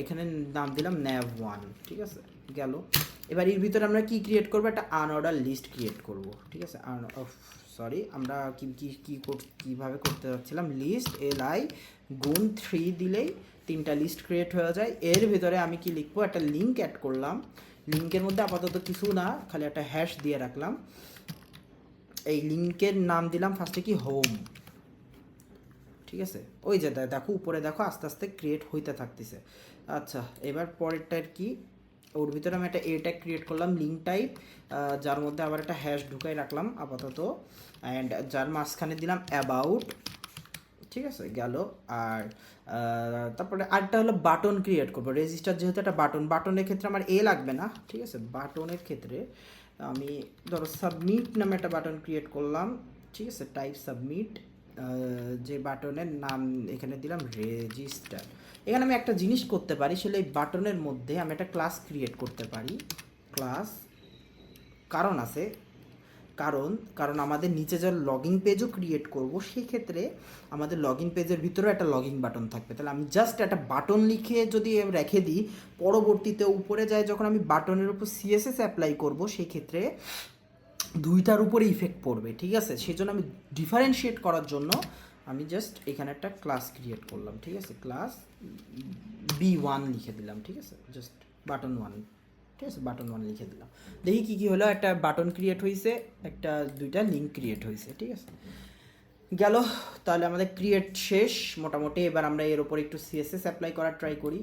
এখানে নাম দিলাম nav1, ঠিক আছে, গেল। এবার এর ভিতরে আমরা কি ক্রিয়েট করবো, একটা আনঅর্ডার লিস্ট ক্রিয়েট করব, ঠিক আছে? সরি, আমরা কীভাবে করতে যাচ্ছিলাম, লিস্ট li গুণ 3 দিলেই 3টা লিস্ট ক্রিয়েট হয়ে যায়। এর ভিতরে আমি কি লিখবো, একটা লিঙ্ক অ্যাড করলাম। লিঙ্কের মধ্যে আপাতত কিছু না, খালি একটা হ্যাশ দিয়ে রাখলাম। এই লিঙ্কের নাম দিলাম ফার্স্টে কি, হোম, ঠিক আছে? ওই যে দেখো উপরে দেখো আস্তে আস্তে ক্রিয়েট হইতে থাকতেছে। আচ্ছা, এবার পরেরটার কি, ওর ভিতরে আমি একটা এ ট্যাগ ক্রিয়েট করলাম, লিঙ্ক টাইপ, যার মধ্যে আবার একটা হ্যাশ ঢুকাই রাখলাম আপাতত, অ্যান্ড যার মাঝখানে দিলাম অ্যাবাউট, ঠিক আছে, গেল। আর তারপরে আরেকটা হলো বাটন ক্রিয়েট করবো, রেজিস্টার যেহেতু একটা বাটনের ক্ষেত্রে আমার এ লাগবে না, ঠিক আছে? বাটনের ক্ষেত্রে আমি ধরো সাবমিট নামে একটা বাটন ক্রিয়েট করলাম, ঠিক আছে, টাইপ সাবমিট। যে বাটনের নাম এখানে দিলাম রেজিস্টার। এখানে আমি একটা জিনিস করতে পারি, সেটা এই বাটনের মধ্যে আমি একটা ক্লাস ক্রিয়েট করতে পারি, ক্লাস, কারণ আছে, কারণ আমাদের নিচে যে লগইন পেজও ক্রিয়েট করব, সেই ক্ষেত্রে আমাদের লগইন পেজের ভিতরেও একটা লগইন বাটন থাকবে। তাহলে আমি জাস্ট একটা বাটন লিখে যদি রেখে দিই, পরবর্তীতে উপরে যায় যখন আমি বাটনের উপর সিএসএস অ্যাপ্লাই করব, সেই ক্ষেত্রে দুইটার উপরে ইফেক্ট পড়বে, ঠিক আছে? সেই জন্য আমি ডিফারেন্সিয়েট করার জন্য আমি জাস্ট এখানে একটা ক্লাস ক্রিয়েট করলাম, ঠিক আছে? ক্লাস b1 লিখে দিলাম, ঠিক আছে, জাস্ট বাটন 1, ঠিক আছে, বাটন 1 লিখে দিলাম। দেখি কী কী হলো, একটা বাটন ক্রিয়েট হয়েছে, দুইটা লিঙ্ক ক্রিয়েট হয়েছে, ঠিক আছে, গেল। তাহলে আমাদের ক্রিয়েট শেষ মোটামুটি। এবার আমরা এর ওপর একটু সিএসএস অ্যাপ্লাই করার ট্রাই করি,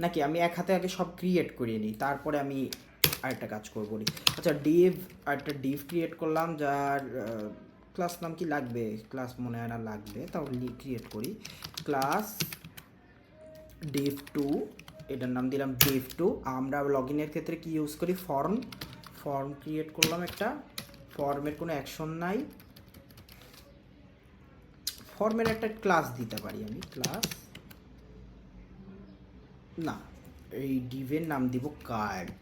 নাকি আমি এক হাতে আগে সব ক্রিয়েট করিয়ে নিই, তারপরে আমি আরেকটা কাজ করবো। আচ্ছা, আরেকটা ডিভ ক্রিয়েট করলাম, যার ক্লাস নাম কি লাগবে, ক্লাস মনে হয় না লাগবে, তাহলে ক্রিয়েট করি ক্লাস div2, এটার নাম দিলাম div2। আমরা লগইনের ক্ষেত্রে কি ইউজ করি, ফর্ম ক্রিয়েট করলাম একটা, ফর্মের কোনো অ্যাকশন নাই, ফর্মের একটা ক্লাস দিতে পারি আমি, ক্লাস না, এই ডিভের নাম দিব কার্ড।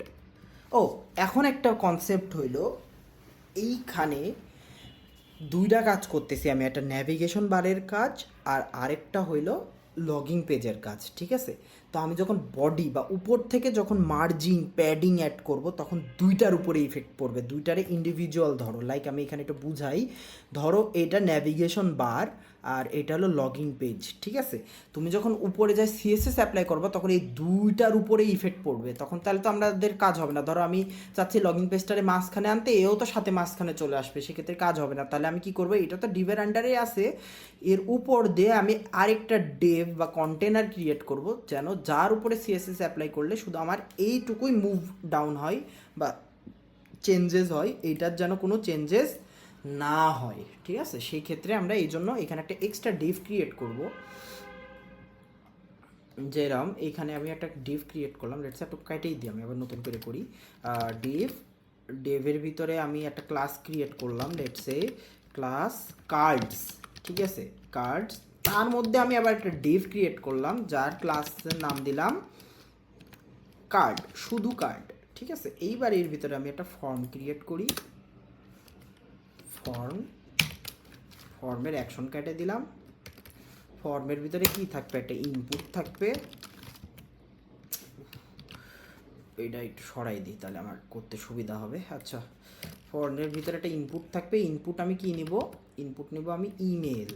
ও, এখন একটা কনসেপ্ট হইলো, এইখানে দুইটা কাজ করতেছি আমি, একটা ন্যাভিগেশন বারের কাজ আর আরেকটা হইলো লগিং পেজের কাজ, ঠিক আছে? তো আমি যখন বডি বা উপর থেকে যখন মার্জিং প্যাডিং অ্যাড করব, তখন দুইটার উপরে ইফেক্ট পড়বে, দুইটারে ইন্ডিভিজুয়াল ধরো। লাইক আমি এখানে একটু বুঝাই, ধরো এটা ন্যাভিগেশন বার আর এটা হলো লগিং পেজ, ঠিক আছে? তুমি যখন উপরে যাই সিএসএস অ্যাপ্লাই করবো, তখন এই দুইটার উপরে ইফেক্ট পড়বে, তখন তাহলে তো আমাদের কাজ হবে না। ধরো আমি চাচ্ছি লগিং পেজটারে মাঝখানে আনতে, এও তো সাথে মাঝখানে চলে আসবে, সেক্ষেত্রে কাজ হবে না। তাহলে আমি কি করবো, এটা তো ডিভের আন্ডারে আছে, এর উপর দিয়ে আমি আরেকটা ডেভ বা কন্টেনার ক্রিয়েট করব, যেন যার উপরে সিএসএস অ্যাপ্লাই করলে শুধু আমার এইটুকুই মুভ ডাউন হয় বা চেঞ্জেস হয়, এইটার যেন কোনো চেঞ্জেস না হয়, ঠিক আছে? সেই ক্ষেত্রে আমরা এই জন্য এখানে একটা এক্সট্রা ডিভ ক্রিয়েট করব, যেরকম এইখানে আমি একটা ডিভ ক্রিয়েট করলাম, লেটস একটু কাটেই দিই, আমি আবার নতুন করে করি। ডেভের ভিতরে আমি একটা ক্লাস ক্রিয়েট করলাম, লেটস এ ক্লাস কার্ডস, ঠিক আছে, কার্ডস। তার মধ্যে আমি আবার একটা ডিভ ক্রিয়েট করলাম, যার ক্লাসের নাম দিলাম কার্ড, শুধু কার্ড, ঠিক আছে? এইবার এর ভিতরে আমি একটা ফর্ম ক্রিয়েট করি, ফর্মের অ্যাকশন কেটে দিলাম। ফর্মের ভিতরে কি থাকবে, একটা ইনপুট থাকবে, এইটা একটু সরাই দিই তাহলে আমার করতে সুবিধা হবে। আচ্ছা, ফর্মের ভিতরে একটা ইনপুট থাকবে, ইনপুট আমি কি নিব, ইনপুট নিব আমি ইমেল,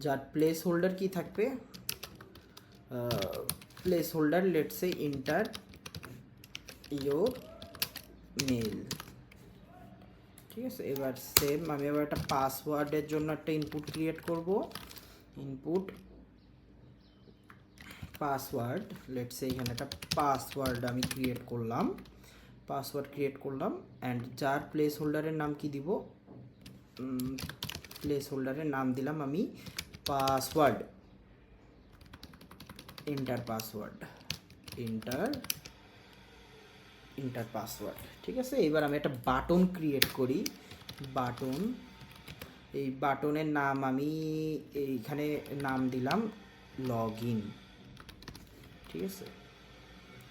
যার প্লেস হোল্ডার কি থাকবে, placeholder let's say enter your mail, ঠিক আছে? এবার সেম আমি আবার একটা পাসওয়ার্ডের জন্য একটা ইনপুট ক্রিয়েট করব, ইনপুট পাসওয়ার্ড, লেটস সে এখানে একটা পাসওয়ার্ড আমি ক্রিয়েট করলাম, অ্যান্ড যার প্লেস হোল্ডারের নাম কি দিব, প্লেস হোল্ডারের নাম দিলাম আমি password, enter password, enter enter password. ঠিক আছে, এবার আমি একটা বাটন ক্রিয়েট করি। বাটন, এই বাটনের নাম আমি এইখানে নাম দিলাম লগ ইন। ঠিক আছে,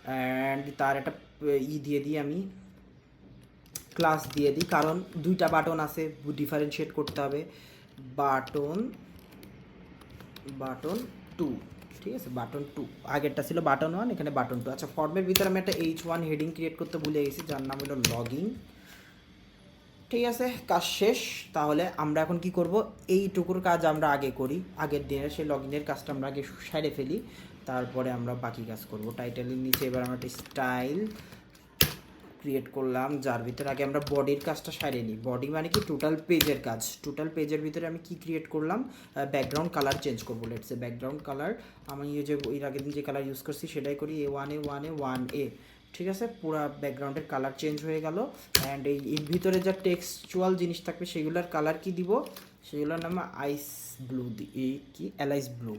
অ্যান্ড তার একটা দিয়ে দিই আমি, ক্লাস দিয়ে দিই, কারণ দুইটা বাটন আছে, ডিফারেন্সিয়েট করতে হবে। Button, button 2। ঠিক আছে, বাটন 2, আগেরটা ছিল বাটন 1, এখানে বাটন 2। আচ্ছা, ফর্মের ভিতরে আমি একটা H1 হেডিং ক্রিয়েট করতে ভুলে গেছি, যার নাম হলো লগইন। ঠিক আছে, কাজ শেষ। তাহলে আমরা এখন কি করব, এইটুকুর কাজ আমরা আগে করি, আগের দিনের সেই লগইনের কাজটা আমরা আগে সারে ফেলি, তারপরে আমরা বাকি কাজ করব। টাইটেলের নিচে এবার আমরা একটা স্টাইল ক্রিয়েট করলাম, যার ভিতরে আগে আমরা বডির কাজটা সারিয়ে নিই। বডি মানে কি, টোটাল পেজের কাজ। টোটাল পেজের ভিতরে আমি কি ক্রিয়েট করলাম, ব্যাকগ্রাউন্ড কালার চেঞ্জ করবো। লেটস সে ব্যাকগ্রাউন্ড কালার আমি যে এর আগের দিন যে কালার ইউজ করছি সেটাই করি, A1A। ঠিক আছে, পুরো ব্যাকগ্রাউন্ডের কালার চেঞ্জ হয়ে গেল। অ্যান্ড এর ভিতরে যা টেক্সচুয়াল জিনিস থাকবে সেগুলোর কালার কি দিব, সেগুলোর নাম আইস ব্লু, কি Alice blue.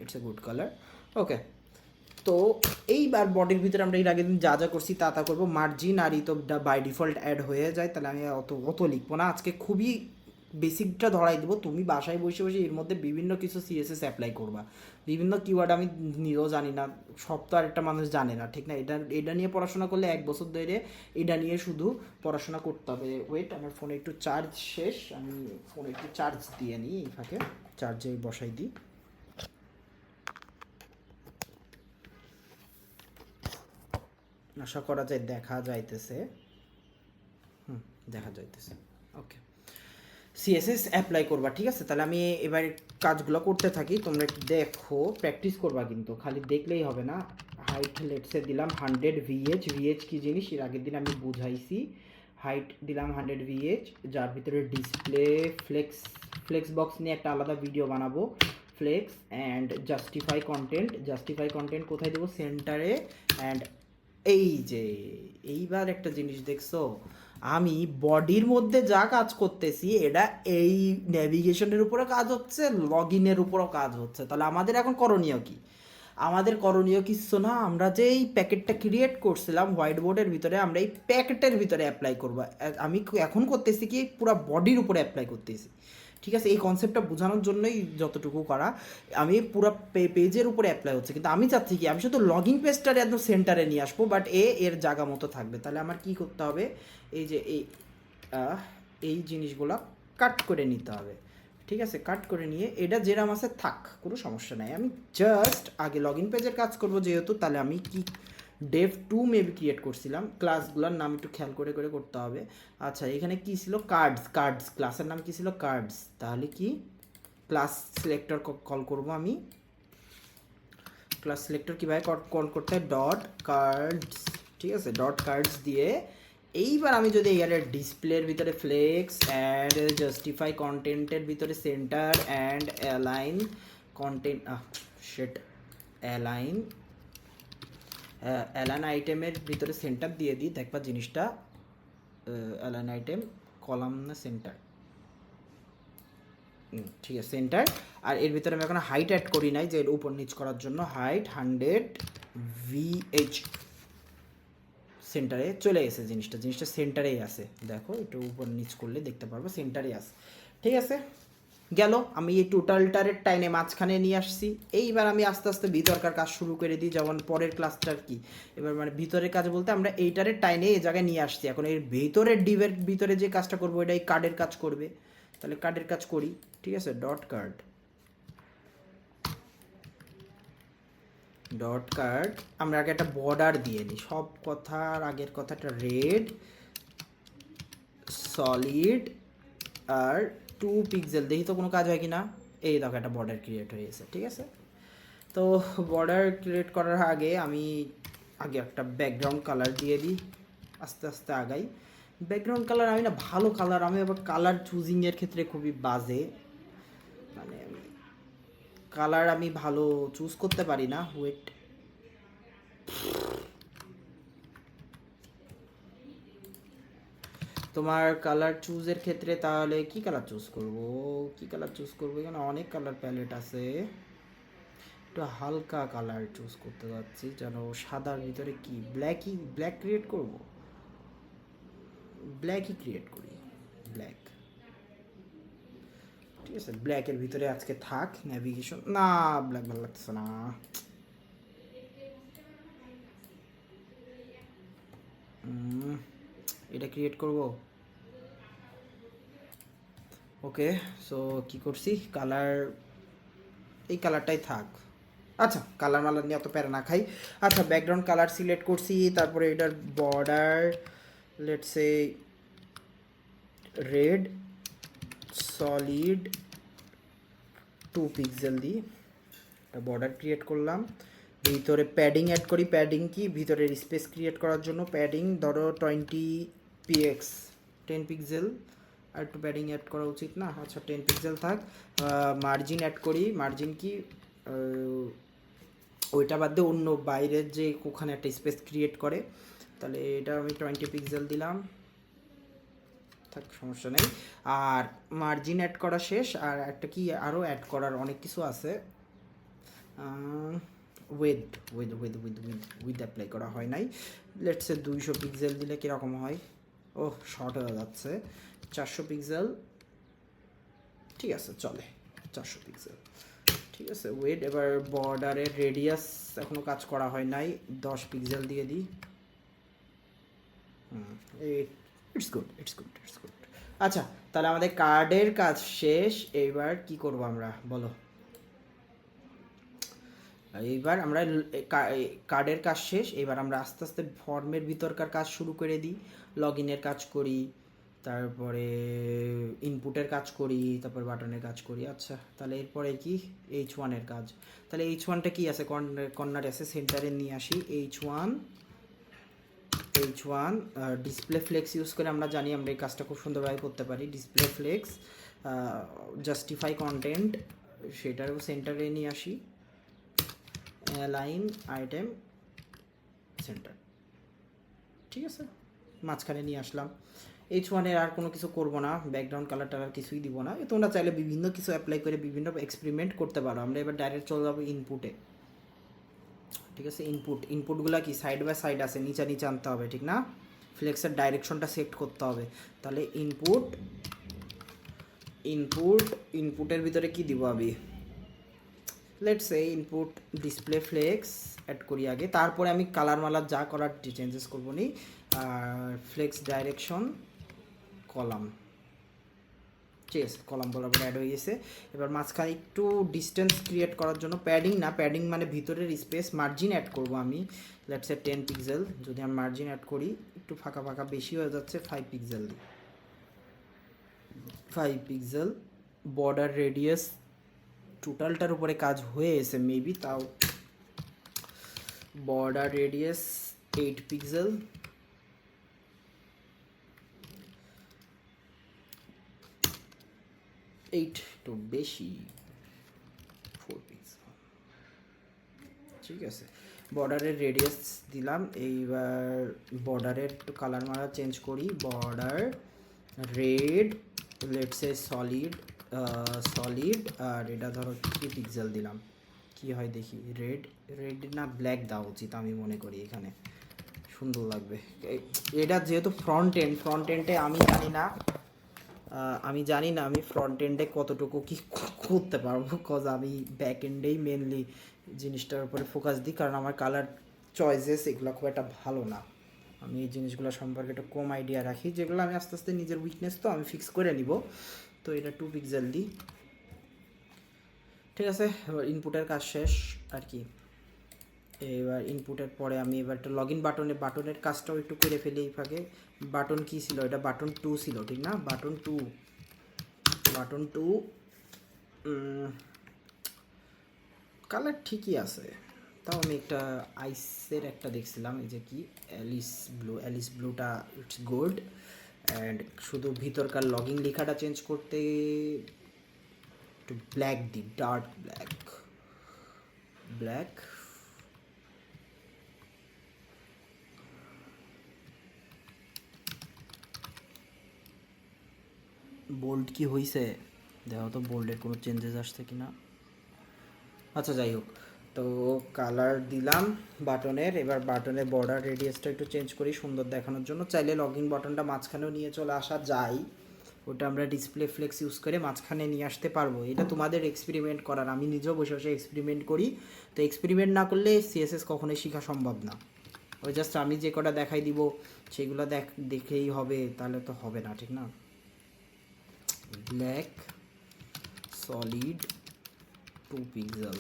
It's a good colour. Okay, তো এইবার বডির ভিতরে আমরা এর আগের দিন যা যা করছি তা করবো। মার্জিন আর ই তো বাই ডিফল্ট অ্যাড হয়ে যায়, তাহলে আমি অত লিখবো না আজকে, খুবই বেসিকটা ধরাই দেবো। তুমি বাসায় বসে বসে এর মধ্যে বিভিন্ন কিছু সিএসএস অ্যাপ্লাই করবা, বিভিন্ন কিওয়ার্ড আমি নিজেও জানি না, সব তো আরেকটা মানুষ জানে না, ঠিক না? এটা নিয়ে পড়াশোনা করলে 1 বছর ধরে এটা নিয়ে শুধু পড়াশোনা করতে হবে। ওয়েট, আমার ফোনে একটু চার্জ শেষ, আমি ফোনে একটু চার্জ দিয়ে নিই, এই ফাঁকে চার্জে বসাই দিই। আশা করা যায় দেখা যাইতেছে, দেখা যাইতেছে। ওকে, সিএসএস অ্যাপ্লাই করবা। ঠিক আছে, তাহলে আমি এবার কাজগুলো করতে থাকি, তোমরা একটু দেখো, প্র্যাকটিস করবা, কিন্তু খালি দেখলেই হবে না। হাইট লেটসে দিলাম 100 VH। VH কি জিনিস এর আগের দিন আমি বুঝাইছি। হাইট দিলাম 100 VH, যার ভিতরে ডিসপ্লে ফ্লেক্স বক্স নিয়ে একটা আলাদা ভিডিও বানাবো। ফ্লেক্স অ্যান্ড জাস্টিফাই কন্টেন্ট কোথায় দেবো, সেন্টারে। অ্যান্ড এই যে এইবার একটা জিনিস দেখছো, আমি বডির মধ্যে যা কাজ করতেছি এটা এই নেভিগেশনের উপরে কাজ হচ্ছে, লগ ইনের উপরও কাজ হচ্ছে। তাহলে আমাদের এখন করণীয় কি? আমাদের করণীয় কিছু না, আমরা যে এই প্যাকেটটা ক্রিয়েট করছিলাম হোয়াইট বোর্ডের ভিতরে, আমরা এই প্যাকেটের ভিতরে অ্যাপ্লাই করবো। আমি এখন করতেছি কি, পুরো বডির উপরে অ্যাপ্লাই করতেছি। ঠিক আছে, এই কনসেপ্টটা বোঝানোর জন্যই যতটুকু করা। আমি পুরো পেজের উপরে অ্যাপ্লাই হচ্ছে, কিন্তু আমি চাচ্ছি কি, আমি শুধু লগ ইন পেজটারে একদম সেন্টারে নিয়ে আসবো, বাট এর জায়গা মতো থাকবে। তাহলে আমার কি করতে হবে, এই যে এই জিনিসগুলো কাট করে নিতে হবে। ঠিক আছে, কাট করে নিয়ে এটা যেরাম আছে থাক, কোনো সমস্যা নাই। আমি জাস্ট আগে লগ ইন পেজের কাজ করবো যেহেতু, তাহলে আমি কি dev2 মেবি ক্রিয়েট করছিলাম। ক্লাসগুলোর নাম একটু খেয়াল করে করে করতে হবে। আচ্ছা, এখানে কি ছিল, কার্ডস, ক্লাসের নাম কি ছিল, কার্ডস। তাহলে কি ক্লাস সিলেক্টর কল করব আমি। ক্লাস সিলেক্টর কীভাবে কল করতে হয়, ডট কার্ডস। ঠিক আছে, ডট কার্ডস দিয়ে এইবার আমি যদি এর ডিসপ্লের ভিতরে ফ্লেক্স অ্যান্ড জাস্টিফাই কন্টেন্টের ভিতরে centre and align content, align আইটেমের ভিতরে সেন্টার দিয়ে দিই, দেখবা জিনিসটা অ্যালাইন আইটেম কলাম না সেন্টার। ঠিক আছে, সেন্টার। আর এর ভিতরে আমি এখন হাইট অ্যাড করি নাই, যে এর উপর নিচ করার জন্য হাইট 100 VH। সেন্টারে চলে এসে জিনিসটা সেন্টারেই আছে, দেখো একটু উপর নিচ করলে দেখতে পারবো সেন্টারেই আছে। ঠিক আছে, গেল। আমি এই টোটালটারের টাইনে মাঝখানে নিয়ে আসছি। এইবার আমি আস্তে আস্তে ভিতরকার কাজ শুরু করে দিই, যেমন পরের ক্লাসটার কি, এবার মানে ভিতরের কাজ বলতে আমরা এইটারের টাইনে এই জায়গায় নিয়ে আসছি। এখন এর ভিতরের ডিভের ভিতরে যে কাজটা করবো এটা এই কার্ডের কাজ করবে, তাহলে কার্ডের কাজ করি। ঠিক আছে, ডট কার্ড আমরা আগে একটা বর্ডার দিয়ে নিই, সব কথার আগের কথাটা রেড সলিড আর 2 পিক্সেল, দেখি তো কোনো কাজ হয় কি না। এই দেখো একটা বর্ডার ক্রিয়েট হয়ে গেছে। ঠিক আছে, তো বর্ডার ক্রিয়েট করার আগে আমি একটা ব্যাকগ্রাউন্ড কালার দিয়ে দিই, আস্তে আস্তে আগাই। ব্যাকগ্রাউন্ড কালার আমি না ভালো কালার, আমি আবার কালার চুজিংয়ের ক্ষেত্রে খুবই বাজে, মানে কালার আমি ভালো চুজ করতে পারি না। ওয়েট, তোমার কালার চুজের ক্ষেত্রে তাহলে কি কালার চুজ করব, এখানে অনেক কালার প্যালেট আছে। একটু হালকা কালার চুজ করতে যাচ্ছি, যেন সাদার ভিতরে কি ব্ল্যাক ক্রিয়েট করব, ব্ল্যাকই ক্রিয়েট করি, ব্ল্যাক। ঠিক আছে, ব্ল্যাকের ভিতরে আজকে থাক। নেভিগেশন না, ব্ল্যাক ভালো লাগতেছে না। এটা ক্রিয়েট করব। ওকে, সো কি করছি, কালার এই কালারটাই থাক। আচ্ছা, কালার মালার নিয়ে অত প্যারা না খাই। আচ্ছা, ব্যাকগ্রাউন্ড কালার সিলেক্ট করছি, তারপরে এটার border let's say red solid 2 pixel দিই, একটা বর্ডার ক্রিয়েট করলাম। ভিতরে প্যাডিং অ্যাড করি। প্যাডিং কি, ভিতরের স্পেস ক্রিয়েট করার জন্য প্যাডিং ধরো 20 px 10 পিক্সেল। আর একটু প্যাডিং অ্যাড করা উচিত না? আচ্ছা, 10 পিক্সেল থাক। মার্জিন অ্যাড করি। মার্জিন কি, ওইটা বাদ দিয়ে অন্য বাইরের যে ওখানে একটা স্পেস ক্রিয়েট করে, তাহলে এটা আমি 20 পিক্সেল দিলাম, থাক, সমস্যা নেই। আর মার্জিন অ্যাড করা শেষ। আর একটা কি আরও অ্যাড করার অনেক কিছু আছে, উইথ অ্যাপ্লাই করা হয় নাই। লেটসে 200 পিক্সেল দিলে কীরকম হয়? ওহ, শর্ট হয়ে যাচ্ছে। 400 পিক্সেল, ঠিক আছে, চলে 400 পিক্সেল। ঠিক আছে, ওয়েট। এবার বর্ডারের রেডিয়াস এখনও কাজ করা হয় নাই, 10 পিক্সেল দিয়ে দিই। It's good. আচ্ছা, তাহলে আমাদের কার্ডের কাজ শেষ। এইবার কি করব আমরা, বলো? এইবার আমরা কার্ডের কাজ শেষ। এবার আমরা আস্তে আস্তে ফর্মের ভিতরকার কাজ শুরু করে দিই। লগ ইনের কাজ করি, তারপরে ইনপুটের কাজ করি, তারপর বাটনের কাজ করি। আচ্ছা, তাহলে এরপরে কি, H1-এর কাজ। তাহলে H1টা কি আছে, কর্নারে আছে, সেন্টারে নিয়ে আসি। H1 ডিসপ্লে ফ্লেক্স ইউজ করে আমরা জানি আমরা এই কাজটা খুব সুন্দরভাবে করতে পারি। ডিসপ্লে ফ্লেক্স, জাস্টিফাই কন্টেন্ট, সেটারও সেন্টারে নিয়ে আসি। লাইন আইটেম সেন্টার, ঠিক আছে, মাঝখানে নিয়ে আসলাম। H1-এর আর কোনো কিছু করব না, ব্যাকগ্রাউন্ড কালার টালার কিছুই দিব না। তোমরা চাইলে বিভিন্ন কিছু অ্যাপ্লাই করে বিভিন্ন এক্সপেরিমেন্ট করতে পারো। আমরা এবার ডাইরেক্ট চলে যাবো ইনপুটে। ঠিক আছে, ইনপুটগুলো কি সাইড বাই সাইড আছে, নিচে আনতে হবে, ঠিক না? ফ্লেক্সের ডাইরেকশনটা সেট করতে হবে। তাহলে ইনপুটের ভিতরে কি দিব আমি? Let's say input display flex add করি আগে, তারপরে আমি কালার মালার যা করার চেঞ্জেস করবো নি। আর ফ্লেক্স ডাইরেকশন কলাম, ঠিক আছে, কলাম বরাবর অ্যাড হয়ে গেছে। এবার মাঝখানে একটু ডিস্টেন্স ক্রিয়েট করার জন্য প্যাডিং মানে ভিতরের স্পেস, মার্জিন অ্যাড করব আমি। Let's say 10 pixel. যদি আমি মার্জিন অ্যাড করি, একটু ফাঁকা বেশি হয়ে যাচ্ছে, 5 পিক্সেল দিই, 5 পিক্সেল। বর্ডার রেডিয়াস টোটালটার উপরে কাজ হয়ে এসে মেবি, তাও বর্ডার রেডিয়াস 8 পিক্সেল। একটু বেশি, 4 পিক্সেল, ঠিক আছে। বর্ডারের রেডিয়াস দিলাম। এইবার বর্ডারের একটু কালার মারা চেঞ্জ করি। Border red, let's say solid, আর এটা ধরো 3 পিক্সেল দিলাম। কি হয় দেখি, রেড না ব্ল্যাক দেওয়া উচিত আমি মনে করি, এখানে সুন্দর লাগবে। এটা যেহেতু ফ্রন্ট এন্ডে আমি জানি না আমি ফ্রন্ট এন্ডে কতটুকু কি করতে পারবো, কজ আমি ব্যাক এন্ডেই মেনলি জিনিসটার উপরে ফোকাস দিই, কারণ আমার কালার চয়েসেস এগুলো খুব একটা ভালো না। আমি এই জিনিসগুলো সম্পর্কে একটু কম আইডিয়া রাখি, যেগুলো আমি আস্তে আস্তে নিজের উইকনেস তো আমি ফিক্স করে নিব। তো এটা 2 পিক্সেল দিই, ঠিক আছে। এবার ইনপুটের কাজ শেষ আর কি। এবার ইনপুটের পরে আমি এবার একটা লগ ইন বাটনের কাজটাও একটু করে ফেলি এই ফাঁকে। বাটন কি ছিল, এটা বাটন 2 ছিল, ঠিক না? বাটন টু কালার ঠিকই আছে, তাও আমি একটা আইসের একটা দেখছিলাম, এই যে কি অ্যালিস ব্লুটা, ইটস গুড। অ্যান্ড শুধু ভিতরকার লগিং লেখাটা চেঞ্জ করতে একটু ব্ল্যাক দিই, ডার্ক ব্ল্যাক। বোল্ড কি হয়েছে দেখো তো, বোল্ডের কোনো চেঞ্জেস আসছে কি না। আচ্ছা, যাই হোক, তো কালার দিলাম বাটনের। এবার বাটনের বর্ডার রেডিয়াসটা একটু চেঞ্জ করি সুন্দর দেখানোর জন্য। চাইলে লগ ইন বাটনটা মাঝখানেও নিয়ে চলে আসা যায়, ওটা আমরা ডিসপ্লে ফ্লেক্স ইউজ করে মাঝখানে নিয়ে আসতে পারবো। এটা তোমাদের এক্সপেরিমেন্ট করার, আমি নিজেও বসে বসে এক্সপেরিমেন্ট করি। তো এক্সপেরিমেন্ট না করলে সিএসএস কখনোই শেখা সম্ভব না। ওই জাস্ট আমি যে কটা দেখাই দিব সেগুলো দেখেই হবে তাহলে তো হবে না, ঠিক না? Black solid 2 pixel,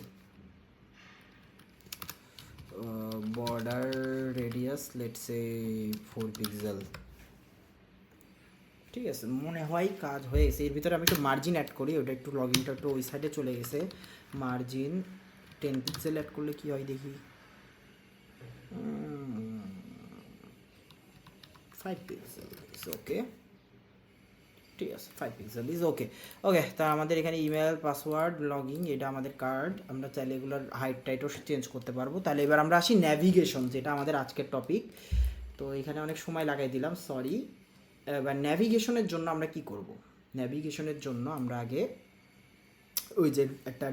border radius let's say 4 pixel. ঠিক আছে, মনে হয় কাজ হয়ে গেছে। এর ভিতরে আমি একটু মার্জিন অ্যাড করি, ওটা একটু লগইনটা একটু ওই সাইডে চলে গেছে। মার্জিন 10 পিক্সেল অ্যাড করলে কি হয় দেখি। 5 পিক্সেল ইজ ওকে। ঠিক আছে, 5 পিক্সেল ইজ ওকে। ওকে, তা আমাদের এখানে ইমেল, পাসওয়ার্ড, লগইন, এটা আমাদের কার্ড। আমরা চাইলে এগুলোর হাইট টাইটও চেঞ্জ করতে পারবো। তাহলে এবার আমরা আসি ন্যাভিগেশন, যেটা আমাদের আজকের টপিক। তো এখানে অনেক সময় লাগাই দিলাম, সরি। এবার ন্যাভিগেশনের জন্য আমরা কি করব? ন্যাভিগেশনের জন্য আমরা আগে ওই যে একটা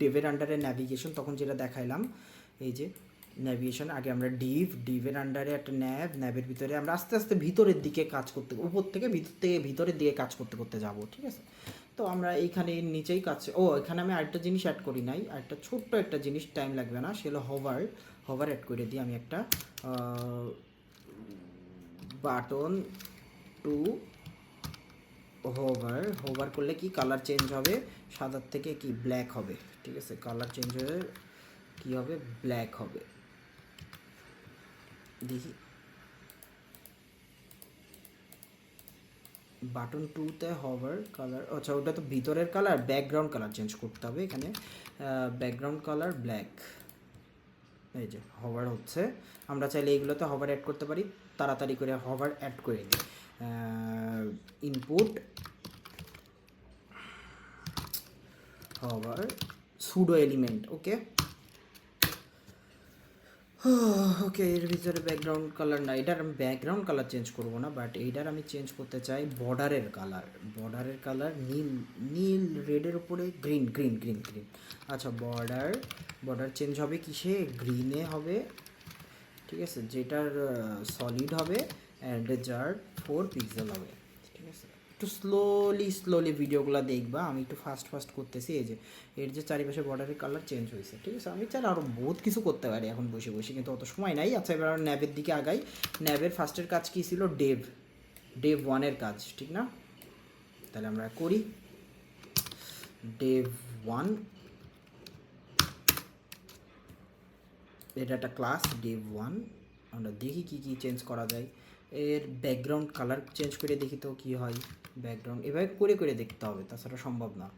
ডেভের আন্ডারে ন্যাভিগেশন, তখন যেটা দেখাইলাম, এই যে ন্যাভিগেশন, আগে আমরা ডিভের আন্ডারে একটা ন্যাভের ভিতরে আমরা আস্তে আস্তে ভিতরের দিকে কাজ করতে, উপর থেকে ভিতরের দিকে কাজ করতে করতে যাব। ঠিক আছে, তো আমরা এইখানে নিচেই কাজ, এখানে আমি আরেকটা জিনিস অ্যাড করি নাই, আরেকটা ছোট্ট একটা জিনিস, টাইম লাগবে না, সেটা হভার অ্যাড করে দিই আমি একটা বাটন টু হোভার করলে কি কালার চেঞ্জ হবে, সাদার থেকে কি ব্ল্যাক হবে। ঠিক আছে, কালার চেঞ্জ হয়ে কি হবে, ব্ল্যাক হবে। দেখি, বাটন টুতে হভার কালার, আচ্ছা ওটা তো ভিতরের কালার, ব্যাকগ্রাউন্ড কালার চেঞ্জ করতে হবে এখানে। ব্যাকগ্রাউন্ড কালার ব্ল্যাক, এই যে হভার হচ্ছে। আমরা চাইলে এইগুলোতে হভার অ্যাড করতে পারি, তাড়াতাড়ি করে হভার অ্যাড করে দিই। ইনপুট হভার সুডো এলিমেন্ট, ওকে ওকে। এর ভিতরে ব্যাকগ্রাউন্ড কালার না, এটার আমি ব্যাকগ্রাউন্ড কালার চেঞ্জ করব না, বাট এইটার আমি চেঞ্জ করতে চাই বর্ডারের কালার নীল রেডের উপরে গ্রিন। আচ্ছা, বর্ডার চেঞ্জ হবে কিসে, গ্রিনে হবে। ঠিক আছে, যেটার সলিড হবে অ্যান্ড যার 4 পিক্সেল হবে। ঠিক আছে, একটু স্লোলি ভিডিওগুলো দেখবা, আমি একটু ফাস্ট করতেছি। এই যে এর যে চারিপাশে বর্ডারের কালার চেঞ্জ হয়েছে। ঠিক আছে, আমি চাইলে আরও বহুত কিছু করতে পারি এখন বসে বসে, কিন্তু অত সময় নাই। আচ্ছা, এবার ন্যাবের দিকে আগাই। ন্যাবের ফার্স্টের কাজ কী ছিল, ডেভ 1-এর কাজ, ঠিক না? তাহলে আমরা করি ডেভ 1, এটা একটা ক্লাস ডেভ 1। আমরা দেখি কি চেঞ্জ করা যায়। এর ব্যাকগ্রাউন্ড কালার চেঞ্জ করে দেখি তো কি হয়। ব্যাকগ্রাউন্ড এভাবে করে দেখতে হবে, তাছাড়া সম্ভব না।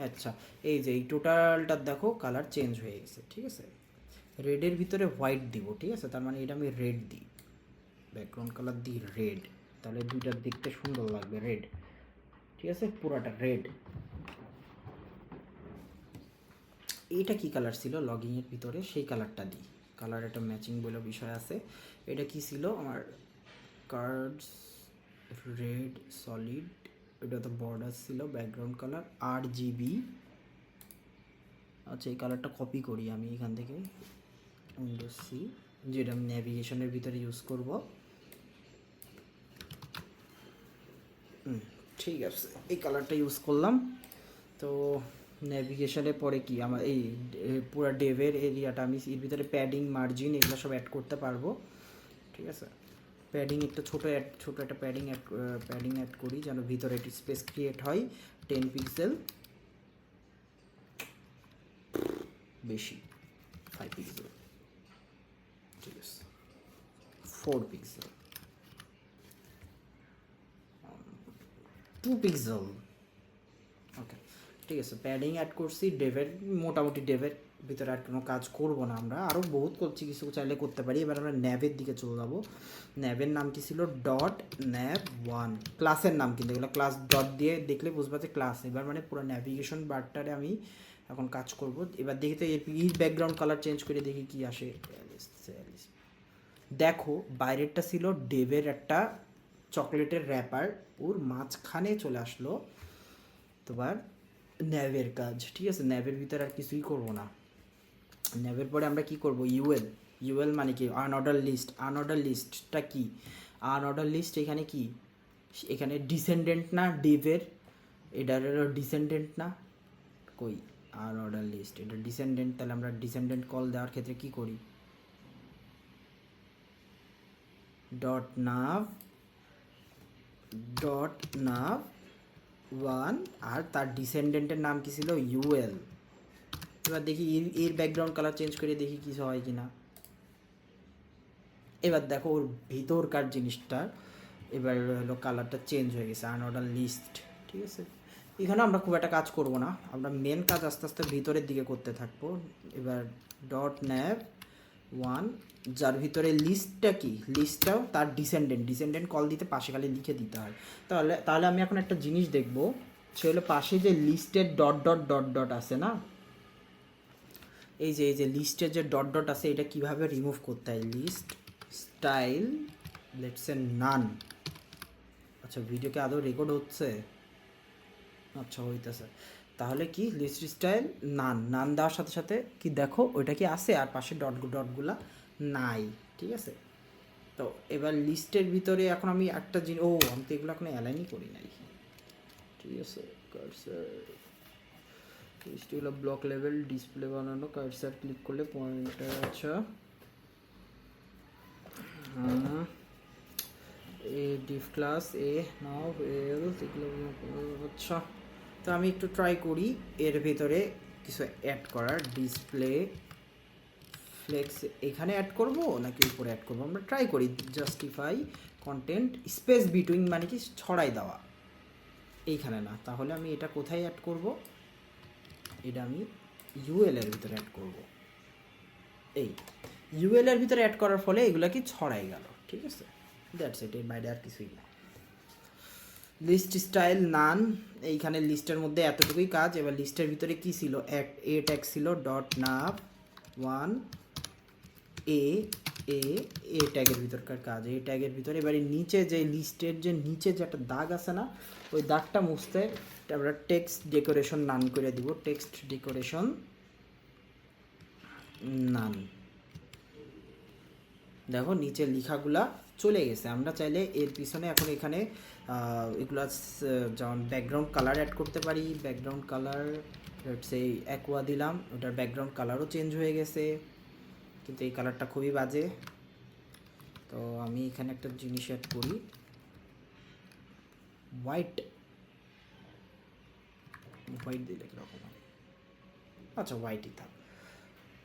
আচ্ছা, এই যে এই টোটালটার দেখো কালার চেঞ্জ হয়ে গেছে। ঠিক আছে, রেডের ভিতরে হোয়াইট দিব। ঠিক আছে, তার মানে এটা আমি রেড দিই, ব্যাকগ্রাউন্ড কালার দিই রেড, তাহলে দুইটা দেখতে সুন্দর লাগবে, রেড। ঠিক আছে, পুরাটা রেড। এইটা কি কালার ছিল লগইনের ভিতরে, সেই কালারটা দিই। কালার একটা ম্যাচিং বলে বিষয় আছে। এটা কি ছিল আমার, কার্ডস রেড সলিড, এটা তো বর্ডার ছিল, ব্যাকগ্রাউন্ড কালার RGB। আচ্ছা, এই কালারটা কপি করি আমি এখান থেকে, উইন্ডোজ সি, যেটা আমি ন্যাভিগেশনের ভিতরে ইউজ করব। ঠিক আছে, এই কালারটা ইউজ করলাম। তো ন্যাভিগেশনে পরে কি আমার এই পুরো ডেভের এরিয়াটা আমি এর ভিতরে প্যাডিং, মার্জিন এগুলো সব অ্যাড করতে পারবো। ঠিক আছে, প্যাডিং একটা ছোট একটা প্যাডিং অ্যাড করি, যেন ভিতরে একটু স্পেস ক্রিয়েট হয়। 10 পিক্সেল, বেশি 5 পিক্সেল। ঠিক আছে, 4 পিক্সেল, 2 পিক্সেল। ওকে, ঠিক আছে, প্যাডিং অ্যাড করছি ডেভের, মোটামুটি ডেভের ভিতরে আর কোনো কাজ করব না, আমরা আরও বহুত করছি, কিছু চাইলে করতে পারি। এবার আমরা ন্যাভের দিকে চলে যাবো। ন্যাভের নাম কি ছিল, .nav1 ক্লাসের নাম, কিন্তু এগুলো ক্লাস ডট দিয়ে দেখলে বুঝবা যে ক্লাস। এবার মানে পুরো ন্যাভিগেশন বারটারে আমি এখন কাজ করব। এবার দেখি তো এর ব্যাকগ্রাউন্ড কালার চেঞ্জ করে দেখি কি আসে। দেখো, বাইরেরটা ছিল ডেভের একটা চকলেটের র্যাপার, ওর মাঝখানে চলে আসলো তোমার ন্যাভের কাজ। ঠিক আছে, ন্যাভের ভিতরে আর কিছুই করবো না। ন্যাভের পরে আমরা কি করব, ইউএল। ইউএল মানে কি, আনঅর্ডার লিস্ট। আনঅর্ডার লিস্টটা কি, আনঅর্ডার লিস্ট এখানে কি, এখানে ডিসেন্ডেন্ট না ডিভের, এটার ডিসেন্ডেন্ট না, কই আনঅর্ডার লিস্ট, এটা ডিসেন্ডেন্ট। তাহলে আমরা ডিসেন্ডেন্ট কল দেওয়ার ক্ষেত্রে কি করি, dot nav, dot nav one, আর তার ডিসেন্ডেন্টের নাম কি ছিল, ইউএল। এবার দেখি এর ব্যাকগ্রাউন্ড কালার চেঞ্জ করে দেখি কিছু হয় কি না। এবার দেখো ওর ভিতরকার জিনিসটার এবার হলো কালারটা চেঞ্জ হয়ে গেছে, আনঅর্ডার লিস্ট। ঠিক আছে, এখানে আমরা খুব একটা কাজ করব না, আমরা মেন কাজ আস্তে আস্তে ভিতরের দিকে করতে থাকবো। এবার ডট ন্যাভ ওয়ান, যার ভিতরে লিস্টটা কি, লিস্টটাও তার ডিসেন্ডেন্ট কল দিতে পাশে খালি লিখে দিতে হয়। তাহলে আমি এখন একটা জিনিস দেখবো, সে হলো পাশে যে লিস্টের ডট ডট ডট ডট আছে না, এই যে লিস্টের যে ডট ডট আছে, এটা কিভাবে রিমুভ করতে হয়, লিস্ট স্টাইল লেটস এ নান। আচ্ছা ভিডিও কি আদৌ রেকর্ড হচ্ছে, আচ্ছা হইতেছে। তাহলে কি লিস্ট স্টাইল নান দেওয়ার সাথে সাথে কি দেখো ওইটা কি আছে, আর পাশে ডটগুলা নাই। ঠিক আছে, তো এবার লিস্টের ভিতরে এখন আমি একটা জিনিস, আমি তো এগুলো এখন অ্যালাইনই করি নাই। ঠিক আছে, কার্সার লিস্ট হলো ব্লক লেভেল ডিসপ্লে বানানো, কার্সার ক্লিক করলে পয়েন্টার। আচ্ছা এ ডিফ ক্লাস এ নাও এল এগুলো। আচ্ছা, তো আমি একটু ট্রাই করি এর ভেতরে কিছু অ্যাড করার, ডিসপ্লে ফ্লেক্স এখানে অ্যাড করব নাকি উপরে অ্যাড করব, আমরা ট্রাই করি। জাস্টিফাই কন্টেন্ট স্পেস বিটুইন মানে কি ছড়াই দেওয়া, এইখানে না। তাহলে আমি এটা কোথায় অ্যাড করব, এটা আমি ইউএল এর ভিতরে অ্যাড করব। এই ইউএল এর ভিতরে অ্যাড করার ফলে এগুলা কি ছড়াই গেল। ঠিক আছে, দ্যাটস ইট, এর বাইরে আর কিছুই না। লিস্ট স্টাইল নান, এইখানে লিস্টের মধ্যে এতটুকুই কাজ। এবার লিস্টের ভিতরে কি ছিল, এ ট্যাগ ছিল ডট নাভ ওয়ান এ এ এ ট্যাগের ভিতরকার কাজ, এ ট্যাগের ভিতরে। এবারে নিচে যে লিস্টের যে নিচে যে একটা দাগ আছে না, ওই দাগটা মুছতে আমরা টেক্সট ডেকোরেশন নান করে দিব, টেক্সট ডেকোরেশন নান। দেখো নিচে লেখাগুলা চলে গেছে। আমরা চাইলে এর পিছনে এখন এখানে এগুলা যেমন ব্যাকগ্রাউন্ড কালার অ্যাড করতে পারি। ব্যাকগ্রাউন্ড কালার সেই অ্যাকোয়া দিলাম, ওটার ব্যাকগ্রাউন্ড কালারও চেঞ্জ হয়ে গেছে, কিন্তু এই কালারটা খুবই বাজে। তো আমি এখানে একটা জিনিস অ্যাড করি, হোয়াইট দিলে কীরকম হয়, আচ্ছা হোয়াইটই থাক।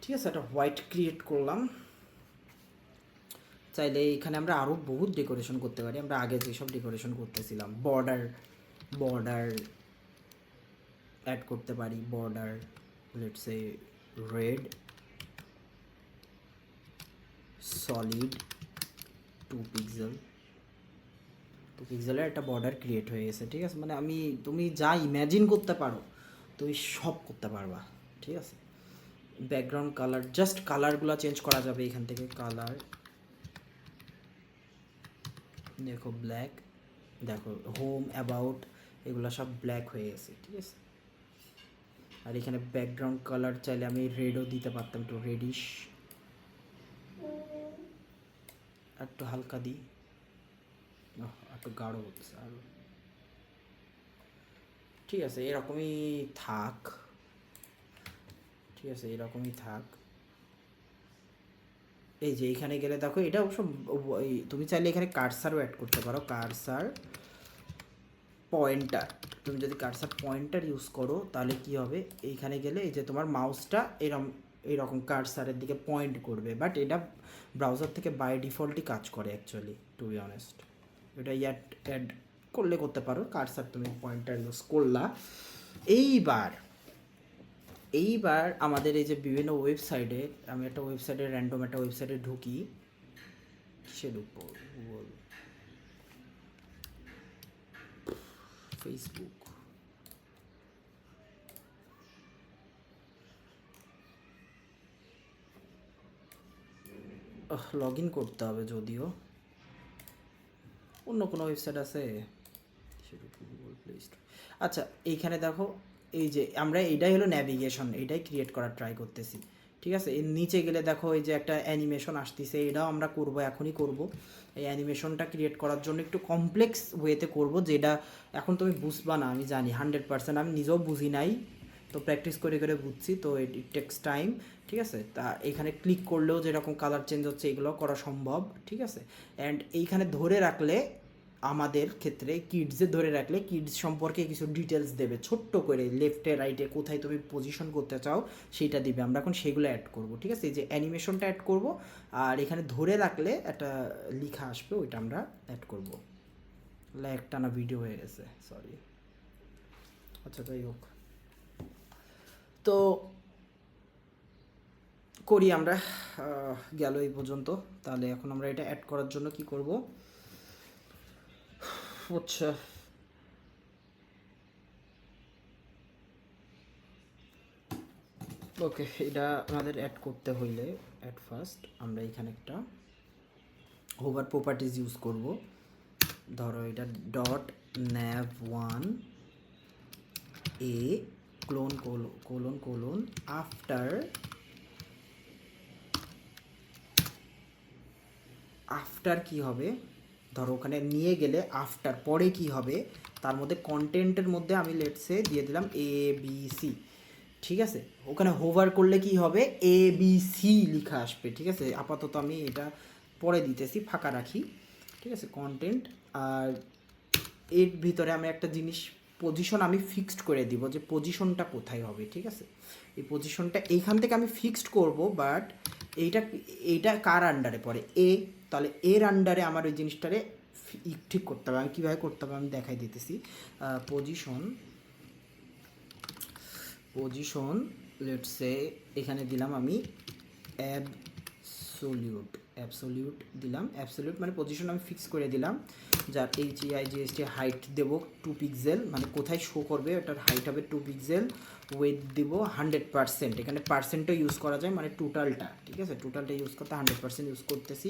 ঠিক আছে, একটা হোয়াইট ক্রিয়েট করলাম। চাইলে এখানে আমরা আরও বহুত ডেকোরেশন করতে পারি, আমরা আগে যেসব ডেকোরেশন করতেছিলাম। বর্ডার অ্যাড করতে পারি, border let's say red solid 2 পিক্সেলের একটা বর্ডার ক্রিয়েট হয়ে গেছে। ঠিক আছে, মানে তুমি যা ইম্যাজিন করতে পারো তুমি সব করতে পারবা। ঠিক আছে, ব্যাকগ্রাউন্ড কালার, জাস্ট কালারগুলো চেঞ্জ করা যাবে এখান থেকে। কালার দেখো ব্ল্যাক, দেখো হোম অ্যাবাউট এগুলো সব ব্ল্যাক হয়ে গেছে। ঠিক আছে, আর এখানে ব্যাকগ্রাউন্ড কালার চাইলে আমি রেডও দিতে পারতাম, একটু রেডিশ, একটু হালকা দিই, একটু গাঢ় হচ্ছে আর। ঠিক আছে, এরকমই থাক। ঠিক আছে, এরকমই থাক। এই যে এইখানে গেলে দেখো এটা অবশ্য তুমি চাইলে এখানে কার্সারও অ্যাড করতে পারো, কার্সার পয়েন্টার। তুমি যদি কার্সার পয়েন্টার ইউজ করো তাহলে কি হবে, এইখানে গেলে এই যে তোমার মাউসটা এইরকম কার্সারের দিকে পয়েন্ট করবে, বাট এটা ব্রাউজার থেকে বাই ডিফল্টই কাজ করে অ্যাকচুয়ালি, টু বি অনেস্ট। এটা অ্যাড করলে করতে পারো, কার্সার তুমি পয়েন্টার ইউজ করলা। এইবার আমাদের এই যে বিভিন্ন ওয়েবসাইটে, আমি একটা ওয়েবসাইটে র্যান্ডম একটা ওয়েবসাইটে ঢুকি, কিসে ঢুকবো, গুগল, ফেসবুক, লগ ইন করতে হবে, যদিও অন্য কোনো ওয়েবসাইট আছে, গুগল প্লে স্টোর। আচ্ছা এইখানে দেখো, এই যে আমরা এইটাই হলো ন্যাভিগেশন, এইটাই ক্রিয়েট করার ট্রাই করতেছি। ঠিক আছে। এর নিচে গেলে দেখো এই যে একটা অ্যানিমেশন আসতেছে, এটাও আমরা করব, এখনই করব। এই অ্যানিমেশনটা ক্রিয়েট করার জন্য একটু কমপ্লেক্স ওয়েতে করব, যেটা এখন তুমি বুঝবা না আমি জানি 100%, আমি নিজেও বুঝি নাই, তো প্র্যাকটিস করে করে বুঝছি, তো ইট টেক্স টাইম। ঠিক আছে, তা এখানে ক্লিক করলেও যেরকম কালার চেঞ্জ হচ্ছে এগুলো করা সম্ভব। ঠিক আছে, অ্যান্ড এইখানে ধরে রাখলে আমাদের ক্ষেত্রে কিডসে ধরে রাখলে কিডস সম্পর্কে কিছু ডিটেলস দেবে ছোট্ট করে, লেফটে রাইটে কোথায় তুমি পজিশন করতে চাও সেইটা দিবে, আমরা এখন সেগুলো অ্যাড করব। ঠিক আছে, এই যে অ্যানিমেশনটা অ্যাড করব, আর এখানে ধরে রাখলে একটা লেখা আসবে, ওইটা আমরা অ্যাড করব। একটা না ভিডিও হয়ে গেছে, সরি। আচ্ছা যাই হোক, তো করি আমরা, গেল এই পর্যন্ত। তাহলে এখন আমরা এটা অ্যাড করার জন্য কি করব? আচ্ছা, ওকে, এটা আমাদের অ্যাড করতে হইলে অ্যাট ফার্স্ট আমরা এখানে একটা হোভার প্রপার্টিজ ইউজ করব। ধরো এটা dot nav 1 a clone colon colon after কি হবে, ধরো ওখানে নিয়ে গেলে আফটার পরে কি হবে, তার মধ্যে কন্টেন্টের মধ্যে আমি লেটসে দিয়ে দিলাম ABC। ঠিক আছে, ওখানে হোভার করলে কি হবে, ABC লেখা আসবে। ঠিক আছে, আপাতত আমি এটা পরে দিতেছি, ফাঁকা রাখি। ঠিক আছে, কন্টেন্ট, আর এর ভিতরে আমি একটা জিনিস পজিশন আমি ফিক্সড করে দিব, যে পজিশনটা কোথায় হবে। ঠিক আছে, এই পজিশনটা এইখান থেকে আমি ফিক্সড করব, বাট এইটা কার আন্ডারে পড়ে, তাহলে এর আন্ডারে আমার ওই জিনিসটারে ঠিক করতে হবে। আমি কীভাবে করতে হবে আমি দেখাই দিতেছি। পজিশন লেটসে এখানে দিলাম আমি অ্যাবসোলিউট দিলাম। অ্যাবসোলিউট মানে পজিশন আমি ফিক্স করে দিলাম, যার HEIGST হাইট দেবো 2 পিক্সেল, মানে কোথায় শো করবে ওটার হাইট হবে 2 পিক্সেল। ওয়েট দেবো 100%, এখানে পার্সেন্টও ইউজ করা যায়, মানে টোটালটা। ঠিক আছে, টোটালটা ইউজ করতে 100% ইউজ করতেছি।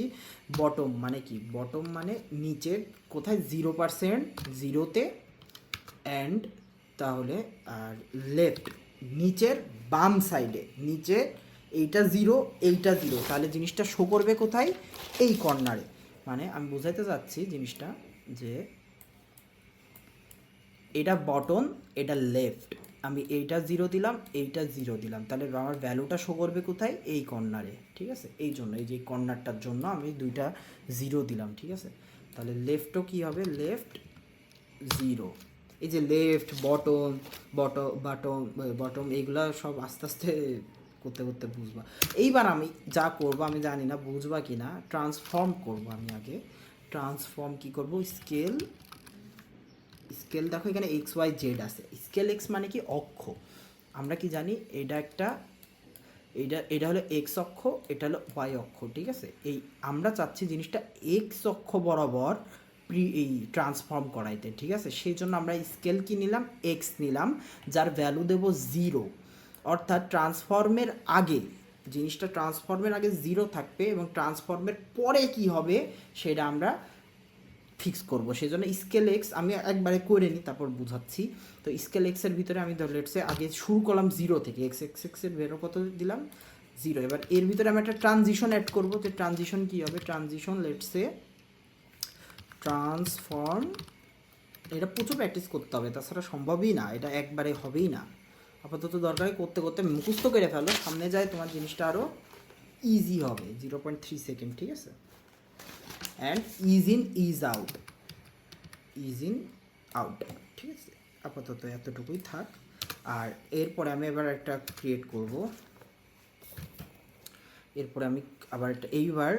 বটম মানে কি, বটম মানে নিচের কোথায় 0%, 0-তে, অ্যান্ড তাহলে আর লেফট নিচের বাম সাইডে, নিচে এইটা 0 এইটা 0, তাহলে জিনিসটা শো করবে কোথায়, এই কর্নারে। মানে আমি বোঝাইতে চাচ্ছি জিনিসটা, যে এটা বটম, এটা লেফট, আমি এইটা 0 দিলাম, এইটা 0 দিলাম, তাহলে আমার ভ্যালুটা শো করবে কোথায়, এই কর্নারে। ঠিক আছে, এই জন্য এই যে কর্নারটার জন্য আমি দুইটা 0 দিলাম। ঠিক আছে, তাহলে লেফটও কি হবে, লেফট 0। এই যে লেফট, বটম এইগুলা সব আস্তে আস্তে করতে করতে বুঝবা। এইবার আমি যা করব আমি জানি না বুঝবা কি না, ট্রান্সফর্ম করব। আমি আগে ট্রান্সফর্ম কি করব, স্কেল দেখো এখানে XYZ আছে। স্কেল এক্স মানে কি, অক্ষ। আমরা কি জানি, এটা হলো এক্স অক্ষ, এটা হলো ওয়াই অক্ষ। ঠিক আছে, এই আমরা চাচ্ছি জিনিসটা এক্স অক্ষ বরাবর এই ট্রান্সফর্ম করাইতে। ঠিক আছে, সেই জন্য আমরা স্কেল কি নিলাম, এক্স নিলাম, যার ভ্যালু দেব 0। অর্থাৎ ট্রান্সফর্মের আগে জিনিসটা, ট্রান্সফর্মের আগে 0 থাকবে, এবং ট্রান্সফর্মের পরে কি হবে সেটা আমরা ফিক্স করব। সেই জন্য স্কেল এক্স আমি একবারে করে নিই, তারপর বুঝাচ্ছি। তো স্কেল এক্সের ভিতরে আমি ধর লেটসে আগে শুরু করলাম 0 থেকে, এক্সের ভ্যালু কত দিলাম, 0। এবার এর ভিতরে আমি একটা ট্রানজিশন অ্যাড করবো। তো ট্রানজিশন কী হবে, ট্রানজিশন লেটসে ট্রান্সফর্ম, এটা প্রচুর প্র্যাকটিস করতে হবে, তাছাড়া সম্ভবই না, এটা একবারে হবেই না। আপাতত দরকারে করতে করতে মুখস্থ করে ফেলো, সামনে যায় তোমার জিনিসটা আরও ইজি হবে। 0.3 সেকেন্ড। ঠিক আছে, অ্যান্ড ইজ ইন আউট। ঠিক আছে, আপাতত এতটুকুই থাক। আর এরপরে আমি এবার একটা ক্রিয়েট করব। এরপরে আমি আবার একটা, এইবার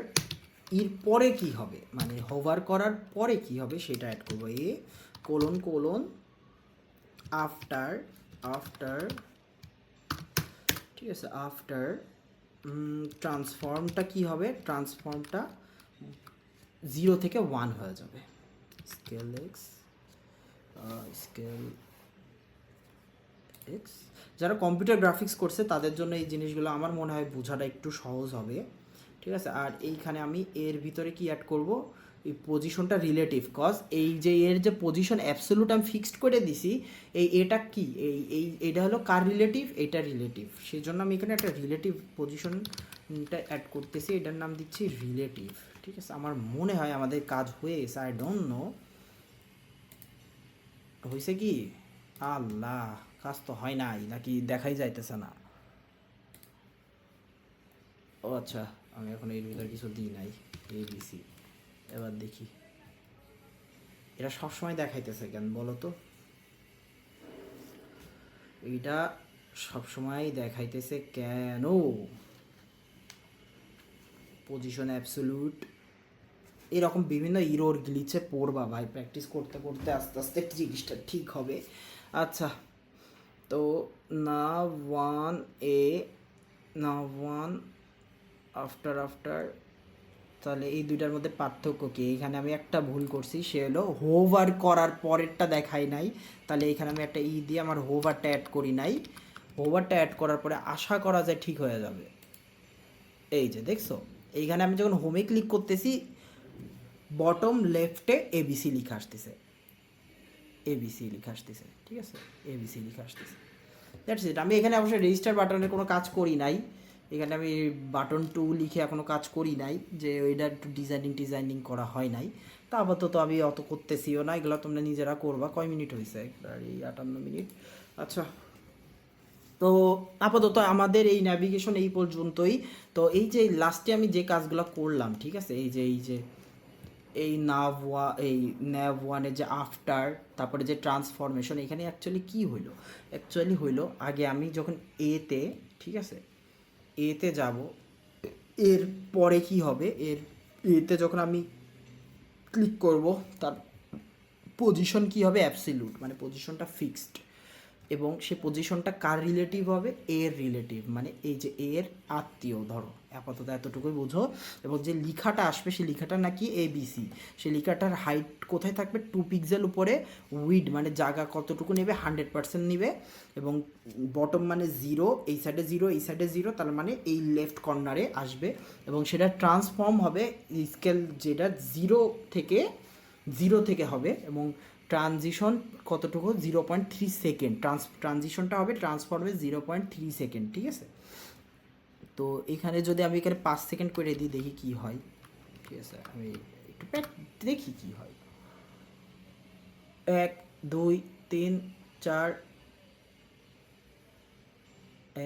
এর পরে কি হবে, মানে হোভার করার পরে কি হবে সেটা অ্যাড করবো। কোলন আফটার, ঠিক আছে, আফটার ট্রান্সফর্মটা কি হবে, ট্রান্সফর্মটা 0 থেকে 1 হয়ে যাবে। স্কেল এক্স, যারা কম্পিউটার গ্রাফিক্স করছে তাদের জন্য এই জিনিসগুলো আমার মনে হয় বোঝাটা একটু সহজ হবে। ঠিক আছে, আর এইখানে আমি এর ভিতরে কি অ্যাড করব, এই পজিশনটা রিলেটিভ, কজ এই যে এর যে পজিশন অ্যাবসোলুট আমি ফিক্সড করে দিছি, এটা কি এইটা হলো কার রিলেটিভ, এটা রিলেটিভ, সেই জন্য আমি এখানে একটা রিলেটিভ পজিশনটা অ্যাড করতেছি, এটার নাম দিচ্ছি রিলেটিভ। ঠিক আছে, আমার মনে হয় আমাদের কাজ হয়ে গেছে, আই ডোন্ট নো হয়েছে কি। আল্লাহ, কাজ তো হয় নাই নাকি দেখাই যাইতেছে না। ও আচ্ছা, আমি এখন এর ভিতরে কিছু দিই নাই, ABC। এবার দেখি এটা সবসময় দেখাইতেছে কেন বলো তো, এইটা সবসময় দেখাইতেছে কেন? পজিশন অ্যাবসোলুট এরকম বিভিন্ন ইরোর গ্লিচে পড়বা ভাই, প্র্যাকটিস করতে করতে আস্তে আস্তে জিনিসটা ঠিক হবে। আচ্ছা, তো না ওয়ান এ না ওয়ান আফটার, তাহলে এই দুইটার মধ্যে পার্থক্য কি? এখানে আমি একটা ভুল করছি, সে হলো হোভার করার পরেরটা দেখাই নাই, তাহলে এখানে আমি একটা দিয়ে আমার হোভারটা অ্যাড করি নাই। হোভারটা অ্যাড করার পরে আশা করা যায় ঠিক হয়ে যাবে। এই যে দেখছো, এইখানে আমি যখন হোমে ক্লিক করতেছি বটম লেফটে ABC লেখা আসতেছে, ABC লেখা আসতেছে, ঠিক আছে, ABC লেখা আসতেছে। That's it. আমি এখানে অবশ্যই রেজিস্টার বাটনের কোনো কাজ করি নাই, এখানে আমি বাটন 2 লিখে এখনও কাজ করি নাই, যে ওইটা একটু ডিজাইনিং করা হয় নাই। তা আপাতত আমি অত করতেছিও না, এগুলো তোমরা নিজেরা করবা। কয় মিনিট হয়েছে? এই 58 মিনিট। আচ্ছা, তো আপাতত আমাদের এই ন্যাভিগেশন এই পর্যন্তই। তো এই যে লাস্টে আমি যে কাজগুলো করলাম, ঠিক আছে, এই ন্যাভ ওয়ানের যে আফটার, তারপরে যে ট্রান্সফরমেশন, এখানে অ্যাকচুয়ালি হইলো আগে আমি যখন ঠিক আছে, এতে যাব, এর পরে কি হবে, এতে যখন আমি ক্লিক করব তার পজিশন কি হবে, অ্যাবসলিউট, মানে পজিশনটা ফিক্সড, এবং সে পজিশনটা কার রিলেটিভ হবে, এর রিলেটিভ, মানে এই যে এর আত্মীয়, ধরো আপাতত এতটুকুই বুঝো। এবং যে লেখাটা আসবে সেই লেখাটা নাকি ABC, সেই লেখাটার হাইট কোথায় থাকবে, 2 পিক্সেল উপরে, উইড মানে জায়গা কতটুকু নেবে, 100% নেবে, এবং বটম মানে 0, এই সাইডে 0, এই সাইডে 0, তার মানে এই লেফট কর্নারে আসবে, এবং সেটা ট্রান্সফর্ম হবে স্কেল, যেটা 0 থেকে হবে, এবং ট্রানজিশন কতটুকু, 0.3 সেকেন্ড, ট্রানজিশনটা হবে, ট্রান্সফর্মে 0.3 সেকেন্ড, ঠিক আছে। তো এখানে যদি আমি এখানে 5 সেকেন্ড করে দিই, দেখি কি হয়, ঠিক আছে, আমি একটু দেখি কি হয়। 1 2 3 4,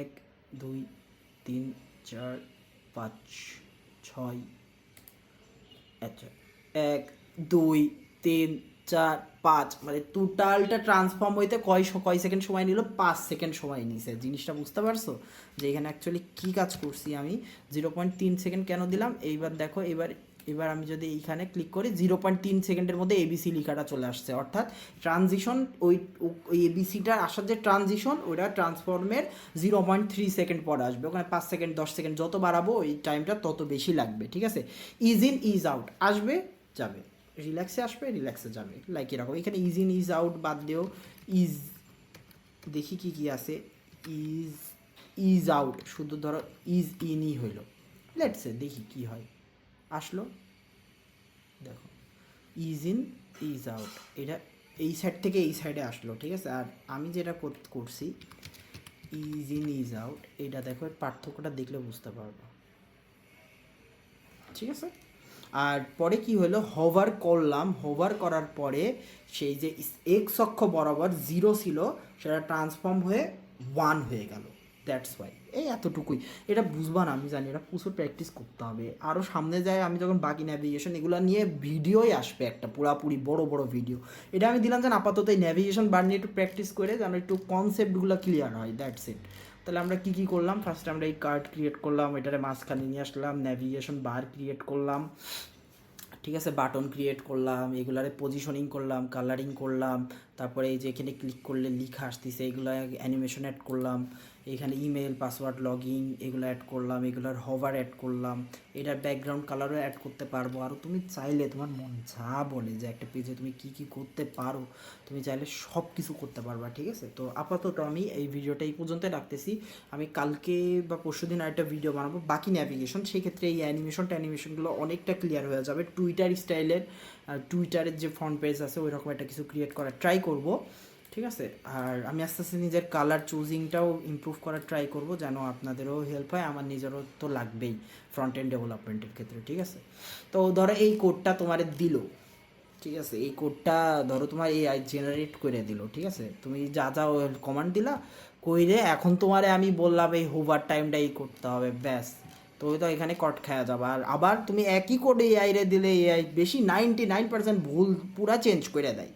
1 2 3 4 5 6, আচ্ছা 1 2 3 4 5, মানে টোটালটা ট্রান্সফর্ম হইতে কয় সেকেন্ড সময় নিল, 5 সেকেন্ড সময় নিছে। জিনিসটা বুঝতে পারছো যে এখানে অ্যাকচুয়ালি কী কাজ করছি আমি? 0.3 সেকেন্ড কেন দিলাম? এইবার দেখো, এবার আমি যদি এইখানে ক্লিক করি, 0.3 সেকেন্ডের মধ্যে ABC লেখাটা চলে আসছে, অর্থাৎ ট্রানজিশন, ওই ABCটার আসার যে ট্রানজিশন, ওইটা ট্রান্সফর্মের 0.3 সেকেন্ড পরে আসবে। ওখানে 5 সেকেন্ড 10 সেকেন্ড যত বাড়াবো ওই টাইমটা তত বেশি লাগবে, ঠিক আছে। ইজ ইন ইজ আউট আসবে, যাবে, রিল্যাক্সে আসবে, রিল্যাক্সে যাবে, লাইক এরকম। এখানে ইজ ইন ইজ আউট বাদ দিও, ইজ, দেখি কি আছে, ইজ আউট, শুধু ধরো ইজ ইনই হইলো, লেটসে দেখি কি হয়, আসলো, দেখো ইজ ইন ইজ আউট, এটা এই সাইড থেকে এই সাইডে আসলো, ঠিক আছে। আর আমি যেটা করছি ইজ ইন ইজ আউট, এটা দেখো, পার্থক্যটা দেখলে বুঝতে পারবো, ঠিক আছে। আর পরে কি হলো, হোভার করলাম, হোভার করার পরে সেই যে এক্স অক্ষ বরাবর 0 ছিল সেটা ট্রান্সফর্ম হয়ে 1 হয়ে গেল, দ্যাটস ওয়াই। এই এতটুকুই, এটা বুঝবা না আমি জানি, এটা প্রচুর প্র্যাকটিস করতে হবে। আরও সামনে যায় আমি যখন বাকি ন্যাভিগেশন এগুলো নিয়ে ভিডিওই আসবে, একটা পুরাপুরি বড় ভিডিও। এটা আমি দিলাম যেন আপাতত এই ন্যাভিগেশন বার নিয়ে একটু প্র্যাকটিস করে যেন একটু কনসেপ্টগুলো ক্লিয়ার হয়, দ্যাটস ইট। তাহলে আমরা কী করলাম, ফার্স্টে আমরা এই কার্ড ক্রিয়েট করলাম, এটারে মাঝখানে নিয়ে আসলাম, ন্যাভিগেশন বার ক্রিয়েট করলাম, ঠিক আছে, বাটন ক্রিয়েট করলাম, এগুলারে পজিশনিং করলাম, কালারিং করলাম, তারপরে এই যে এখানে ক্লিক করলে লেখা আসতেছে, এগুলো অ্যানিমেশন অ্যাড করলাম, এখানে ইমেল পাসওয়ার্ড লগ ইন এগুলো অ্যাড করলাম, এগুলোর হভার অ্যাড করলাম, এটার ব্যাকগ্রাউন্ড কালারও অ্যাড করতে পারবো। আরও তুমি চাইলে তোমার মন যা বলে যে একটা পেজে তুমি কী কী করতে পারো, তুমি চাইলে সব কিছু করতে পারবা, ঠিক আছে? তো আপাতত আমি এই ভিডিওটা এই পর্যন্ত রাখতেছি। আমি কালকে বা পরশুদিন আরেকটা ভিডিও বানাবো বাকি ন্যাভিগেশন, সেক্ষেত্রে এই অ্যানিমেশনগুলো অনেকটা ক্লিয়ার হয়ে যাবে। টুইটার স্টাইলের, টুইটারের যে ফ্রন্ট পেজ আছে ওই রকম একটা কিছু ক্রিয়েট করার ট্রাই করব, ঠিক আছে? আর আমি আস্তে আস্তে নিজের কালার চুজিংটাও ইমপ্রুভ করার ট্রাই করব, যেন আপনাদেরও হেল্প হয়, আমার নিজেরও তো লাগবেই ফ্রন্ট এন্ড ডেভেলপমেন্টের ক্ষেত্রে, ঠিক আছে? তো ধরো এই কোডটা তোমার দিল, ঠিক আছে? এই কোডটা ধরো তোমার এআই জেনারেট করে দিল, ঠিক আছে? তুমি যা যা কমান্ড দিলা কইরে এখন তোমারে আমি বললাম এই হোভার টাইমটা এই করতে হবে, ব্যাস তুমি তো এখানে কট খাওয়া যাবে। আর আবার তুমি একই কোডে এআই রে দিলে এআই বেশি 99% ভুল পুরা চেঞ্জ করে দেয়।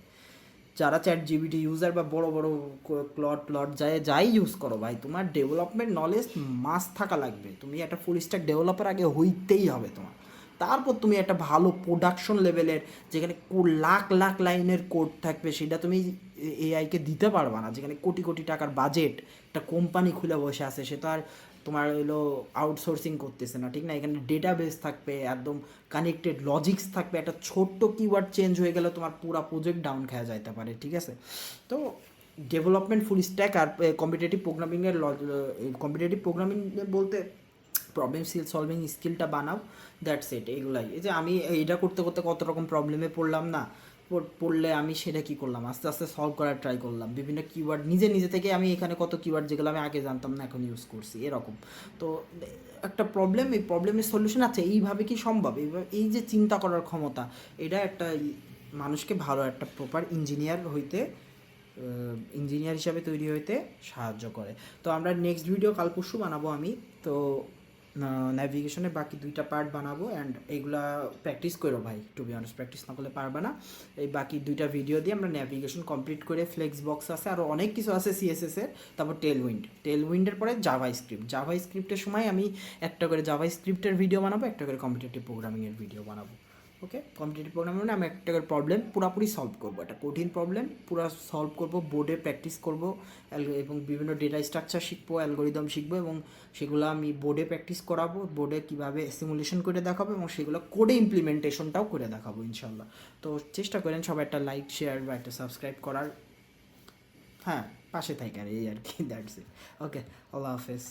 যারা চ্যাট জিপিটি ইউজার বা বড় বড় ক্লট যাই ইউজ করো ভাই, তোমার ডেভেলপমেন্ট নলেজ মাস্ট থাকা লাগবে। তুমি একটা ফুল স্ট্যাক ডেভেলপার আগে হইতেই হবে তোমার, তারপর তুমি একটা ভালো প্রোডাকশন লেভেলের যেখানে লাখ লাখ লাইনের কোড থাকবে সেটা তুমি এআইকে দিতে পারবা না। যেখানে কোটি কোটি টাকার বাজেট, একটা কোম্পানি খুলে বসে আছে, সে তো আর তোমার হলো আউটসোর্সিং করতেছে না, ঠিক না? এখানে ডেটাবেস থাকবে, একদম কানেক্টেড লজিক্স থাকবে, একটা ছোট্ট কিওয়ার্ড চেঞ্জ হয়ে গেলে তোমার পুরো প্রজেক্ট ডাউন খেয়ে যাইতে পারে, ঠিক আছে? তো ডেভেলপমেন্ট ফুল স্ট্যাক আর কম্পিটিটিভ প্রোগ্রামিং বলতে প্রবলেম সলভিং স্কিলটা বানাও, দ্যাটস ইট। এইগুলাই, এই যে আমি এইটা করতে করতে কত রকম প্রবলেমে পড়লাম না, পড়লে আমি সেটা কী করলাম, আস্তে আস্তে সলভ করার ট্রাই করলাম। বিভিন্ন কিওয়ার্ড নিজে থেকে আমি এখানে কত কিওয়ার্ড যেগুলো আমি আগে জানতাম না এখন ইউজ করছি, এরকম। তো একটা প্রবলেম, এই প্রবলেমের সলিউশন আছে, এইভাবে কি সম্ভব? এইভাবে এই যে চিন্তা করার ক্ষমতা, এটা একটা মানুষকে ভালো একটা প্রপার ইঞ্জিনিয়ার হিসাবে তৈরি হইতে সাহায্য করে। তো আমরা নেক্সট ভিডিও কাল পরশু বানাবো আমি। তো ন্যাভিগেশনের বাকি 2টা পার্ট বানাবো, অ্যান্ড এইগুলা প্র্যাকটিস করো ভাই, টু বি অনেস্ট প্র্যাকটিস না করলে পারবে না। এই বাকি 2টা ভিডিও দিয়ে আমরা ন্যাভিগেশন কমপ্লিট করে, ফ্লেক্স বক্স আছে, আরও অনেক কিছু আছে সিএসএসের, তারপর টেলউইন্ডের পরে জাভা স্ক্রিপ্টের সময় আমি একটা করে জাভা স্ক্রিপ্টের ভিডিও বানাবো, একটা করে কম্পিটিটিভ প্রোগ্রামিংয়ের ভিডিও বানাবো। ওকে, কম্পিটিটিভ প্রোগ্রামিং মানে আমি একটা করে প্রবলেম পুরোপুরি সলভ করবো, একটা কঠিন প্রবলেম পুরো সলভ করবো, বোর্ডে প্র্যাকটিস করবো, এবং বিভিন্ন ডেটা স্ট্রাকচার শিখবো, অ্যালগোরিদম শিখবো, এবং সেগুলো আমি বোর্ডে প্র্যাকটিস করাবো, বোর্ডে কীভাবে সিমুলেশন করে দেখাবো, এবং সেগুলো কোডে ইমপ্লিমেন্টেশনটাও করে দেখাবো ইনশাল্লাহ। তো চেষ্টা করেন সবাই একটা লাইক শেয়ার বা একটা সাবস্ক্রাইব করার, হ্যাঁ পাশে থাকেন, এই আর কি, দ্যাটস ইট। ওকে, আল্লাহ হাফেজ।